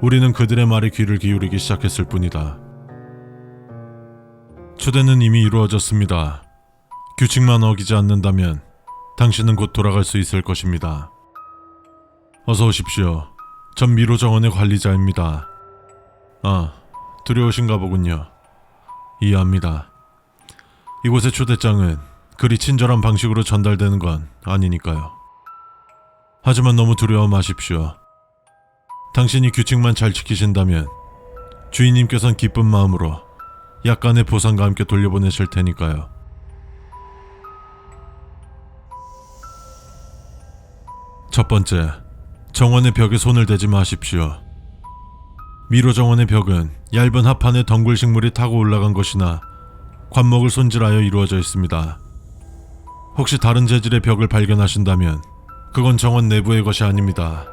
우리는 그들의 말에 귀를 기울이기 시작했을 뿐이다. 초대는 이미 이루어졌습니다. 규칙만 어기지 않는다면 당신은 곧 돌아갈 수 있을 것입니다. 어서 오십시오. 전 미로 정원의 관리자입니다. 아, 두려우신가 보군요. 이해합니다. 이곳의 초대장은 그리 친절한 방식으로 전달되는 건 아니니까요. 하지만 너무 두려워 마십시오. 당신이 규칙만 잘 지키신다면 주인님께선 기쁜 마음으로 약간의 보상과 함께 돌려보내실 테니까요. 첫 번째, 정원의 벽에 손을 대지 마십시오. 미로 정원의 벽은 얇은 합판에 덩굴 식물이 타고 올라간 것이나 관목을 손질하여 이루어져 있습니다. 혹시 다른 재질의 벽을 발견하신다면 그건 정원 내부의 것이 아닙니다.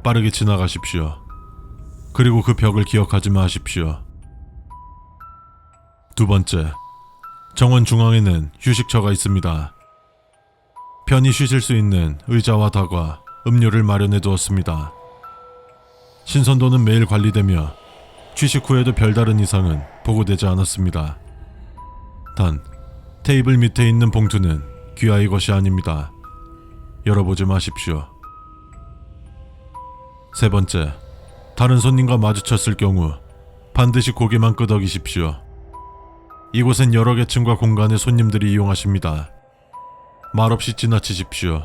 빠르게 지나가십시오. 그리고 그 벽을 기억하지 마십시오. 두 번째, 정원 중앙에는 휴식처가 있습니다. 편히 쉬실 수 있는 의자와 다과, 음료를 마련해 두었습니다. 신선도는 매일 관리되며 취식 후에도 별다른 이상은 보고되지 않았습니다. 단, 테이블 밑에 있는 봉투는 귀하의 것이 아닙니다. 열어보지 마십시오. 세 번째, 다른 손님과 마주쳤을 경우 반드시 고개만 끄덕이십시오. 이곳엔 여러 계층과 공간의 손님들이 이용하십니다. 말없이 지나치십시오.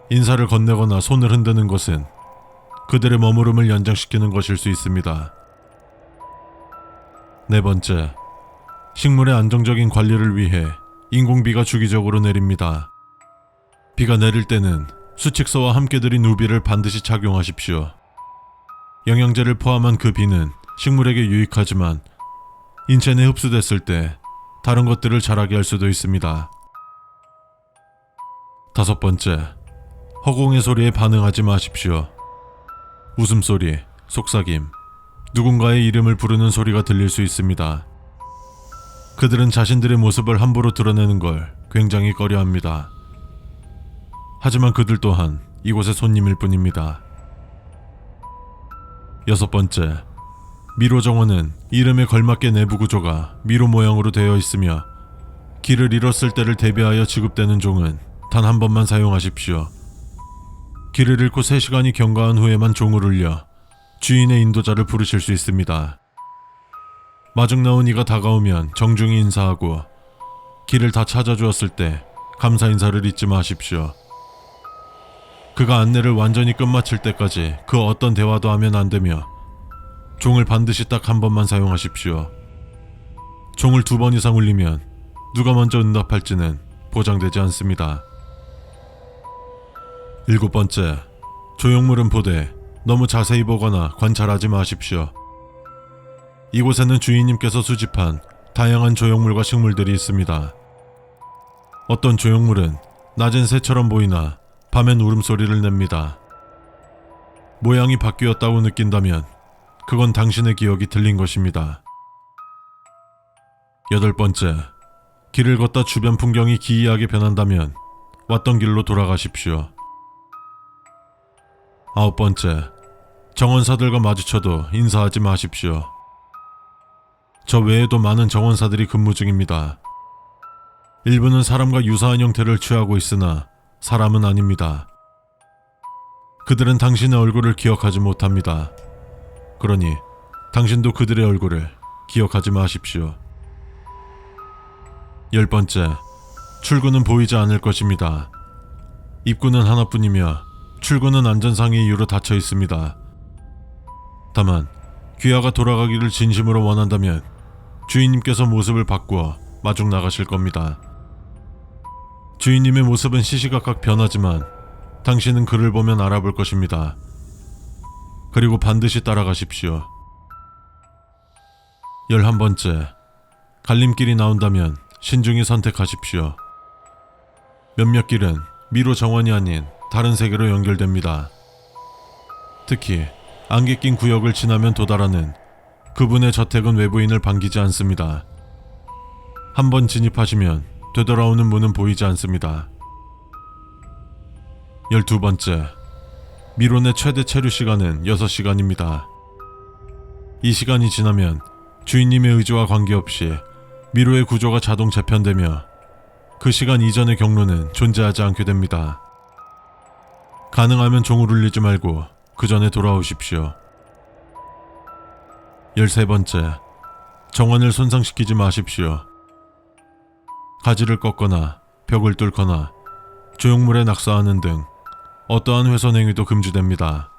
인사를 건네거나 손을 흔드는 것은 그들의 머무름을 연장시키는 것일 수 있습니다. 네 번째, 식물의 안정적인 관리를 위해 인공비가 주기적으로 내립니다. 비가 내릴 때는 수칙서와 함께 들인 우비를 반드시 착용하십시오. 영양제를 포함한 그 비는 식물에게 유익하지만 인체 내 흡수됐을 때 다른 것들을 자라게 할 수도 있습니다. 다섯 번째, 허공의 소리에 반응하지 마십시오. 웃음소리, 속삭임, 누군가의 이름을 부르는 소리가 들릴 수 있습니다. 그들은 자신들의 모습을 함부로 드러내는 걸 굉장히 꺼려합니다. 하지만 그들 또한 이곳의 손님일 뿐입니다. 여섯 번째, 미로 정원은 이름에 걸맞게 내부 구조가 미로 모양으로 되어 있으며 길을 잃었을 때를 대비하여 지급되는 종은 단 한 번만 사용하십시오. 길을 잃고 3시간이 경과한 후에만 종을 울려 주인의 인도자를 부르실 수 있습니다. 마중 나온 이가 다가오면 정중히 인사하고 길을 다 찾아주었을 때 감사 인사를 잊지 마십시오. 그가 안내를 완전히 끝마칠 때까지 그 어떤 대화도 하면 안 되며 종을 반드시 딱 한 번만 사용하십시오. 종을 2번 이상 울리면 누가 먼저 응답할지는 보장되지 않습니다. 7번째, 조형물은 보되 너무 자세히 보거나 관찰하지 마십시오. 이곳에는 주인님께서 수집한 다양한 조형물과 식물들이 있습니다. 어떤 조형물은 낮엔 새처럼 보이나 밤엔 울음소리를 냅니다. 모양이 바뀌었다고 느낀다면 그건 당신의 기억이 틀린 것입니다. 8번째, 길을 걷다 주변 풍경이 기이하게 변한다면 왔던 길로 돌아가십시오. 9번째, 정원사들과 마주쳐도 인사하지 마십시오. 저 외에도 많은 정원사들이 근무 중입니다. 일부는 사람과 유사한 형태를 취하고 있으나 사람은 아닙니다. 그들은 당신의 얼굴을 기억하지 못합니다. 그러니 당신도 그들의 얼굴을 기억하지 마십시오. 10번째, 출구는 보이지 않을 것입니다. 입구는 하나뿐이며 출구는 안전상의 이유로 닫혀 있습니다. 다만 귀하가 돌아가기를 진심으로 원한다면 주인님께서 모습을 바꾸어 마중 나가실 겁니다. 주인님의 모습은 시시각각 변하지만 당신은 그를 보면 알아볼 것입니다. 그리고 반드시 따라가십시오. 11번째, 갈림길이 나온다면 신중히 선택하십시오. 몇몇 길은 미로 정원이 아닌 다른 세계로 연결됩니다. 특히 안개 낀 구역을 지나면 도달하는 그분의 저택은 외부인을 반기지 않습니다. 한번 진입하시면 되돌아오는 문은 보이지 않습니다. 12번째, 미론의 최대 체류 시간은 6시간입니다. 이 시간이 지나면 주인님의 의지와 관계없이 미로의 구조가 자동 재편되며 그 시간 이전의 경로는 존재하지 않게 됩니다. 가능하면 종을 울리지 말고 그 전에 돌아오십시오. 13번째, 정원을 손상시키지 마십시오. 가지를 꺾거나 벽을 뚫거나 조형물에 낙서하는 등 어떠한 훼손 행위도 금지됩니다.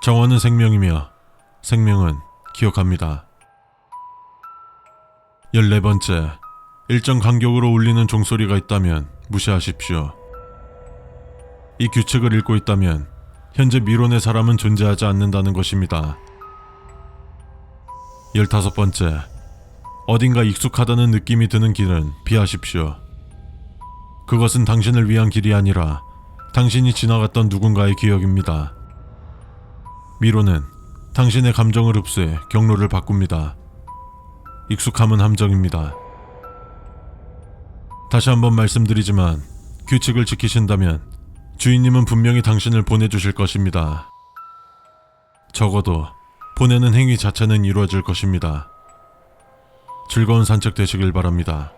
정원은 생명이며 생명은 기억합니다. 14번째, 일정 간격으로 울리는 종소리가 있다면 무시하십시오. 이 규칙을 읽고 있다면 현재 미론의 사람은 존재하지 않는다는 것입니다. 15번째, 어딘가 익숙하다는 느낌이 드는 길은 피하십시오. 그것은 당신을 위한 길이 아니라 당신이 지나갔던 누군가의 기억입니다. 미로는 당신의 감정을 흡수해 경로를 바꿉니다. 익숙함은 함정입니다. 다시 한번 말씀드리지만 규칙을 지키신다면 주인님은 분명히 당신을 보내주실 것입니다. 적어도 보내는 행위 자체는 이루어질 것입니다. 즐거운 산책 되시길 바랍니다.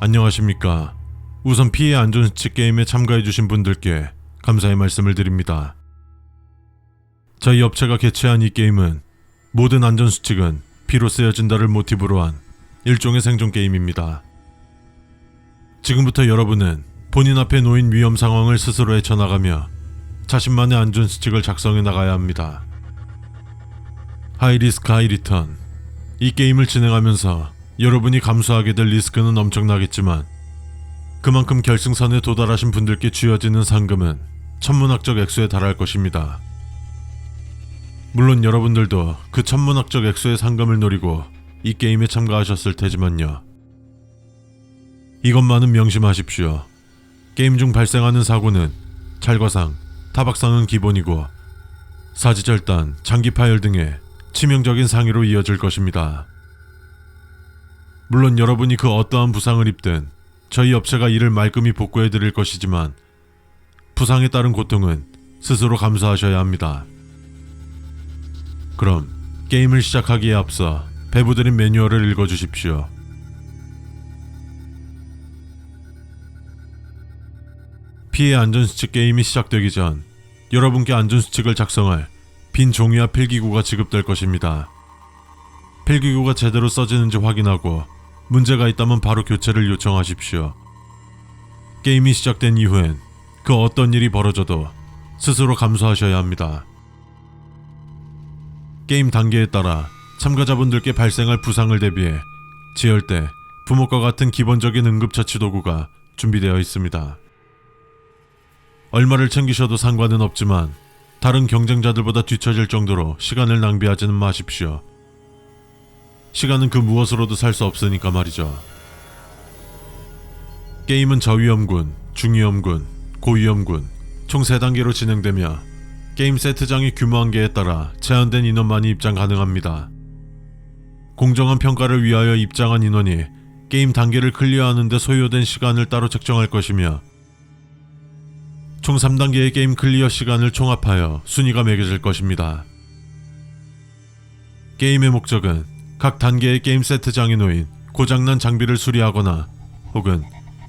안녕하십니까. 우선 피해 안전수칙 게임에 참가해주신 분들께 감사의 말씀을 드립니다. 저희 업체가 개최한 이 게임은 모든 안전수칙은 피로 쓰여진다를 모티브로 한 일종의 생존 게임입니다. 지금부터 여러분은 본인 앞에 놓인 위험 상황을 스스로 헤쳐나가며 자신만의 안전수칙을 작성해 나가야 합니다. 하이리스크 하이리턴. 이 게임을 진행하면서 여러분이 감수하게 될 리스크는 엄청나겠지만 그만큼 결승선에 도달하신 분들께 쥐어지는 상금은 천문학적 액수에 달할 것입니다. 물론 여러분들도 그 천문학적 액수의 상금을 노리고 이 게임에 참가하셨을 테지만요. 이것만은 명심하십시오. 게임 중 발생하는 사고는 찰과상, 타박상은 기본이고 사지절단, 장기 파열 등의 치명적인 상해로 이어질 것입니다. 물론 여러분이 그 어떠한 부상을 입든 저희 업체가 이를 말끔히 복구해 드릴 것이지만 부상에 따른 고통은 스스로 감수하셔야 합니다. 그럼 게임을 시작하기에 앞서 배부드린 매뉴얼을 읽어주십시오. 피해 안전수칙 게임이 시작되기 전 여러분께 안전수칙을 작성할 빈 종이와 필기구가 지급될 것입니다. 필기구가 제대로 써지는지 확인하고 문제가 있다면 바로 교체를 요청하십시오. 게임이 시작된 이후엔 그 어떤 일이 벌어져도 스스로 감수하셔야 합니다. 게임 단계에 따라 참가자분들께 발생할 부상을 대비해 지혈대, 부목과 같은 기본적인 응급처치 도구가 준비되어 있습니다. 얼마를 챙기셔도 상관은 없지만 다른 경쟁자들보다 뒤처질 정도로 시간을 낭비하지는 마십시오. 시간은 그 무엇으로도 살 수 없으니까 말이죠. 게임은 저위험군, 중위험군, 고위험군 총 3단계로 진행되며 게임 세트장의 규모 한계에 따라 제한된 인원만이 입장 가능합니다. 공정한 평가를 위하여 입장한 인원이 게임 단계를 클리어하는 데 소요된 시간을 따로 책정할 것이며 총 3단계의 게임 클리어 시간을 총합하여 순위가 매겨질 것입니다. 게임의 목적은 각 단계의 게임 세트장에 놓인 고장난 장비를 수리하거나 혹은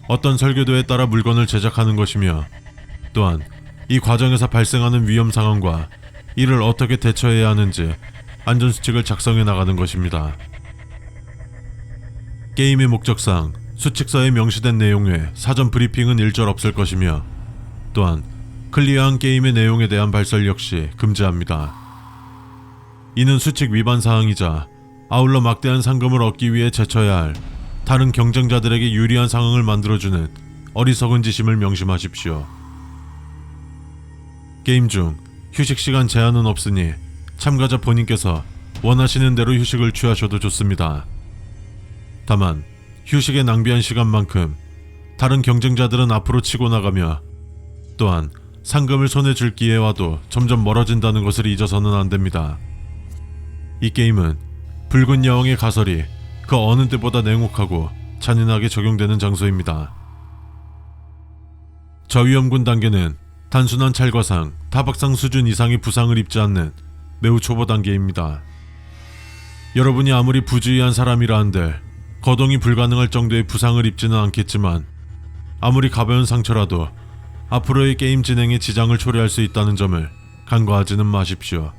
어떤 설계도에 따라 물건을 제작하는 것이며 또한 이 과정에서 발생하는 위험 상황과 이를 어떻게 대처해야 하는지 안전수칙을 작성해 나가는 것입니다. 게임의 목적상 수칙서에 명시된 내용 외 사전 브리핑은 일절 없을 것이며 또한 클리어한 게임의 내용에 대한 발설 역시 금지합니다. 이는 수칙 위반 사항이자 아울러 막대한 상금을 얻기 위해 제쳐야 할 다른 경쟁자들에게 유리한 상황을 만들어주는 어리석은 짓임을 명심하십시오. 게임 중 휴식 시간 제한은 없으니 참가자 본인께서 원하시는 대로 휴식을 취하셔도 좋습니다. 다만 휴식에 낭비한 시간만큼 다른 경쟁자들은 앞으로 치고 나가며 또한 상금을 손에 줄 기회와도 점점 멀어진다는 것을 잊어서는 안 됩니다. 이 게임은 붉은 여왕의 가설이 그 어느 때보다 냉혹하고 잔인하게 적용되는 장소입니다. 저위험군 단계는 단순한 찰과상, 타박상 수준 이상의 부상을 입지 않는 매우 초보 단계입니다. 여러분이 아무리 부주의한 사람이라 한들 거동이 불가능할 정도의 부상을 입지는 않겠지만 아무리 가벼운 상처라도 앞으로의 게임 진행에 지장을 초래할 수 있다는 점을 간과하지는 마십시오.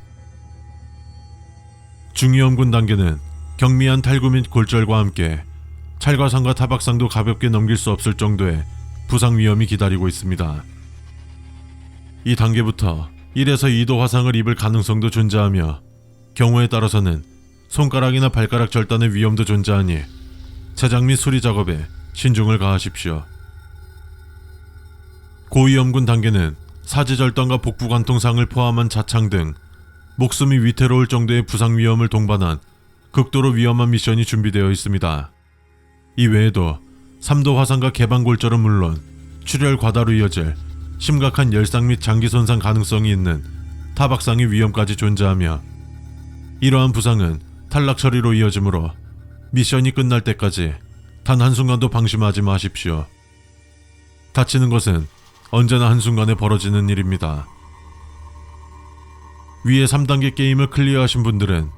중위험군 단계는 경미한 탈구 및 골절과 함께 찰과상과 타박상도 가볍게 넘길 수 없을 정도의 부상 위험이 기다리고 있습니다. 이 단계부터 1에서 2도 화상을 입을 가능성도 존재하며 경우에 따라서는 손가락이나 발가락 절단의 위험도 존재하니 제작 및 수리 작업에 신중을 가하십시오. 고위험군 단계는 사지절단과 복부관통상을 포함한 자창 등 목숨이 위태로울 정도의 부상 위험을 동반한 극도로 위험한 미션이 준비되어 있습니다. 이 외에도 3도 화상과 개방골절은 물론 출혈 과다로 이어질 심각한 열상 및 장기 손상 가능성이 있는 타박상의 위험까지 존재하며 이러한 부상은 탈락 처리로 이어지므로 미션이 끝날 때까지 단 한순간도 방심하지 마십시오. 다치는 것은 언제나 한순간에 벌어지는 일입니다. 위에 3단계 게임을 클리어하신 분들은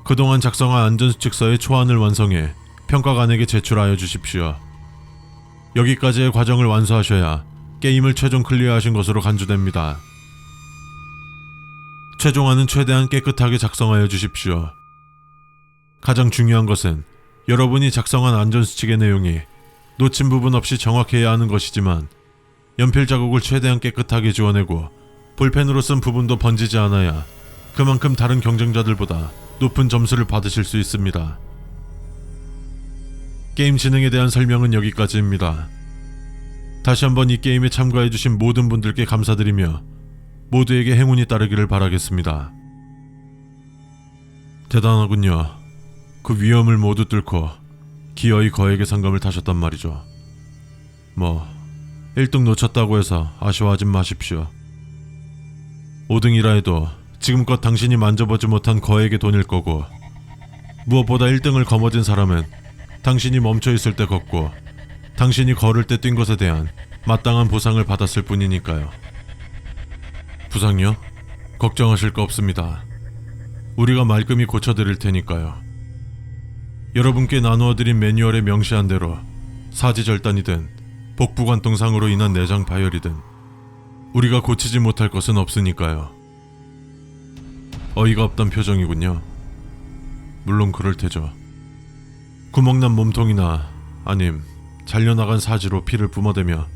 그동안 작성한 안전수칙서의 초안을 완성해 평가관에게 제출하여 주십시오. 여기까지의 과정을 완수하셔야 게임을 최종 클리어하신 것으로 간주됩니다. 최종안은 최대한 깨끗하게 작성하여 주십시오. 가장 중요한 것은 여러분이 작성한 안전수칙의 내용이 놓친 부분 없이 정확해야 하는 것이지만 연필 자국을 최대한 깨끗하게 지워내고 볼펜으로 쓴 부분도 번지지 않아야 그만큼 다른 경쟁자들보다 높은 점수를 받으실 수 있습니다. 게임 진행에 대한 설명은 여기까지입니다. 다시 한번 이 게임에 참가해주신 모든 분들께 감사드리며 모두에게 행운이 따르기를 바라겠습니다. 대단하군요. 그 위험을 모두 뚫고 기어이 거액의 상금을 타셨단 말이죠. 1등 놓쳤다고 해서 아쉬워하진 마십시오. 5등이라 해도 지금껏 당신이 만져보지 못한 거액의 돈일 거고 무엇보다 1등을 거머쥔 사람은 당신이 멈춰있을 때 걷고 당신이 걸을 때 뛴 것에 대한 마땅한 보상을 받았을 뿐이니까요. 부상이요? 걱정하실 거 없습니다. 우리가 말끔히 고쳐드릴 테니까요. 여러분께 나누어드린 매뉴얼에 명시한 대로 사지절단이든 복부관통상으로 인한 내장 파열이든 우리가 고치지 못할 것은 없으니까요. 어이가 없단 표정이군요. 물론 그럴 테죠. 구멍난 몸통이나 아님 잘려나간 사지로 피를 뿜어대며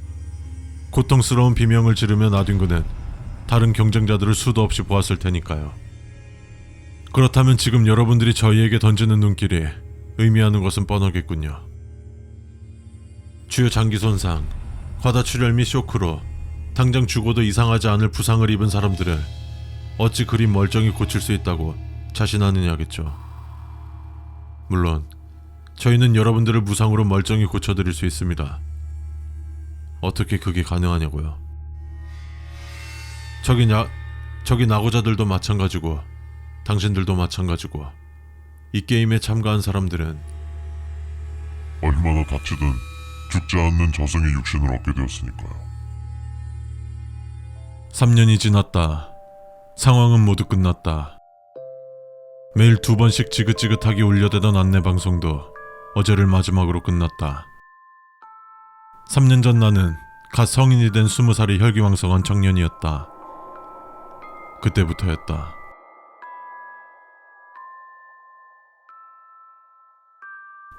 고통스러운 비명을 지르며 나뒹 그는 다른 경쟁자들을 수도 없이 보았을 테니까요. 그렇다면 지금 여러분들이 저희에게 던지는 눈길이 의미하는 것은 뻔하겠군요. 주요 장기 손상, 과다 출혈 및 쇼크로 당장 죽어도 이상하지 않을 부상을 입은 사람들을 어찌 그리 멀쩡히 고칠 수 있다고 자신하느냐겠죠. 물론 저희는 여러분들을 무상으로 멀쩡히 고쳐드릴 수 있습니다. 어떻게 그게 가능하냐고요. 저기 나고자들도 마찬가지고 당신들도 마찬가지고 이 게임에 참가한 사람들은 얼마나 다치든 죽지 않는 저승의 육신을 얻게 되었으니까요. 3년이 지났다. 상황은 모두 끝났다. 매일 2번씩 지긋지긋하게 울려대던 안내방송도 어제를 마지막으로 끝났다. 3년 전 나는 갓 성인이 된 20살의 혈기왕성한 청년이었다. 그때부터였다.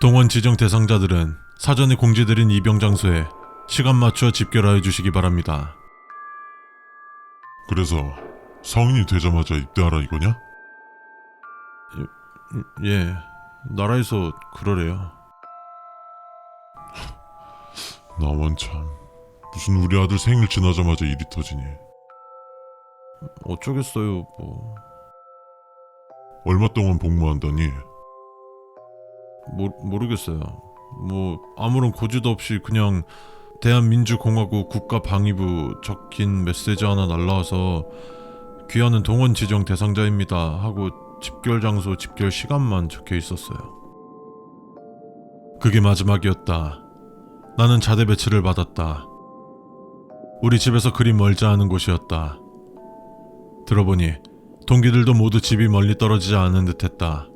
동원 지정 대상자들은 사전에 공지드린 입영 장소에 시간 맞추어 집결하여 주시기 바랍니다. 그래서 성인이 되자마자 입대하라 이거냐? 예, 나라에서 그러래요. 나만 참, 무슨 우리 아들 생일 지나자마자 일이 터지니. 어쩌겠어요, 뭐. 얼마 동안 복무한다니? 모르겠어요. 뭐 아무런 고지도 없이 그냥 대한민주공화국 국가방위부 적힌 메시지 하나 날라와서 귀하는 동원 지정 대상자입니다 하고 집결 장소, 집결 시간만 적혀 있었어요. 그게 마지막이었다. 나는 자대 배치를 받았다. 우리 집에서 그리 멀지 않은 곳이었다. 들어보니 동기들도 모두 집이 멀리 떨어지지 않은 듯했다.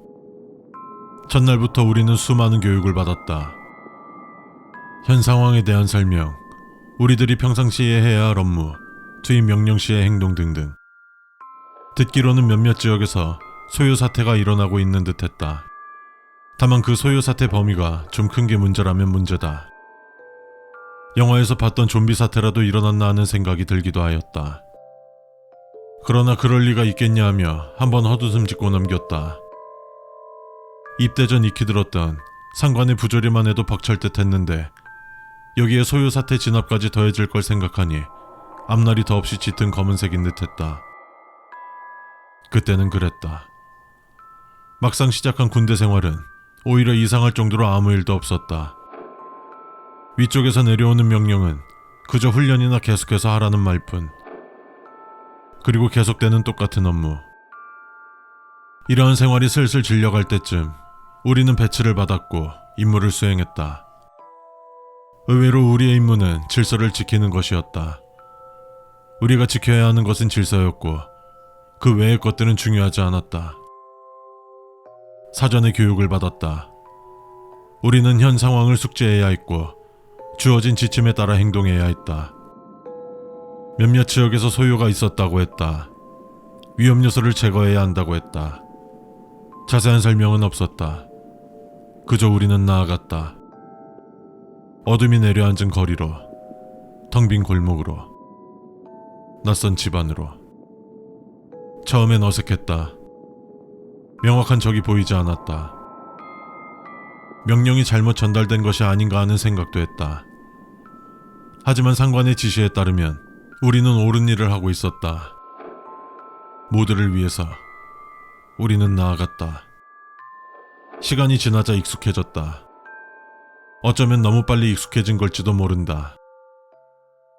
첫날부터 우리는 수많은 교육을 받았다. 현 상황에 대한 설명, 우리들이 평상시에 해야 할 업무, 투입 명령 시의 행동 등등. 듣기로는 몇몇 지역에서 소요 사태가 일어나고 있는 듯했다. 다만 그 소요 사태 범위가 좀 큰 게 문제라면 문제다. 영화에서 봤던 좀비 사태라도 일어났나 하는 생각이 들기도 하였다. 그러나 그럴 리가 있겠냐 하며 한번 헛웃음 짓고 넘겼다. 입대 전 익히 들었던 상관의 부조리만 해도 벅찰 듯 했는데 여기에 소요 사태 진압까지 더해질 걸 생각하니 앞날이 더없이 짙은 검은색인 듯했다. 그때는 그랬다. 막상 시작한 군대 생활은 오히려 이상할 정도로 아무 일도 없었다. 위쪽에서 내려오는 명령은 그저 훈련이나 계속해서 하라는 말뿐. 그리고 계속되는 똑같은 업무. 이러한 생활이 슬슬 질려갈 때쯤 우리는 배치를 받았고 임무를 수행했다. 의외로 우리의 임무는 질서를 지키는 것이었다. 우리가 지켜야 하는 것은 질서였고 그 외의 것들은 중요하지 않았다. 사전에 교육을 받았다. 우리는 현 상황을 숙지해야 했고 주어진 지침에 따라 행동해야 했다. 몇몇 지역에서 소요가 있었다고 했다. 위험 요소를 제거해야 한다고 했다. 자세한 설명은 없었다. 그저 우리는 나아갔다. 어둠이 내려앉은 거리로, 텅 빈 골목으로, 낯선 집안으로. 처음엔 어색했다. 명확한 적이 보이지 않았다. 명령이 잘못 전달된 것이 아닌가 하는 생각도 했다. 하지만 상관의 지시에 따르면 우리는 옳은 일을 하고 있었다. 모두를 위해서 우리는 나아갔다. 시간이 지나자 익숙해졌다. 어쩌면 너무 빨리 익숙해진 걸지도 모른다.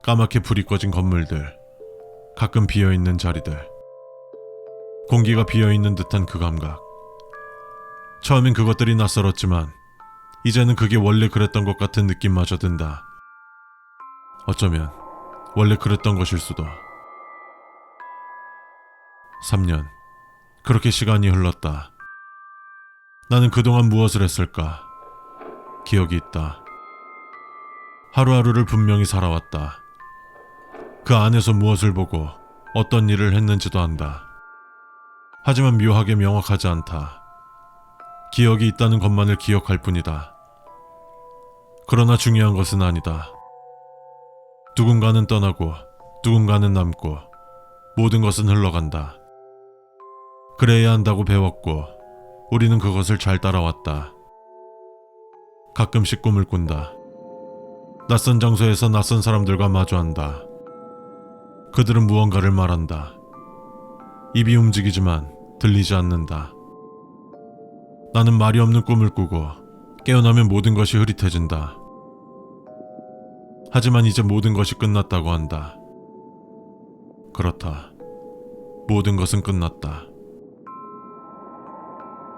까맣게 불이 꺼진 건물들, 가끔 비어있는 자리들, 공기가 비어있는 듯한 그 감각. 처음엔 그것들이 낯설었지만 이제는 그게 원래 그랬던 것 같은 느낌마저 든다. 어쩌면 원래 그랬던 것일 수도. 3년. 그렇게 시간이 흘렀다. 나는 그동안 무엇을 했을까? 기억이 있다. 하루하루를 분명히 살아왔다. 그 안에서 무엇을 보고 어떤 일을 했는지도 안다. 하지만 묘하게 명확하지 않다. 기억이 있다는 것만을 기억할 뿐이다. 그러나 중요한 것은 아니다. 누군가는 떠나고 누군가는 남고 모든 것은 흘러간다. 그래야 한다고 배웠고 우리는 그것을 잘 따라왔다. 가끔씩 꿈을 꾼다. 낯선 장소에서 낯선 사람들과 마주한다. 그들은 무언가를 말한다. 입이 움직이지만 들리지 않는다. 나는 말이 없는 꿈을 꾸고 깨어나면 모든 것이 흐릿해진다. 하지만 이제 모든 것이 끝났다고 한다. 그렇다. 모든 것은 끝났다.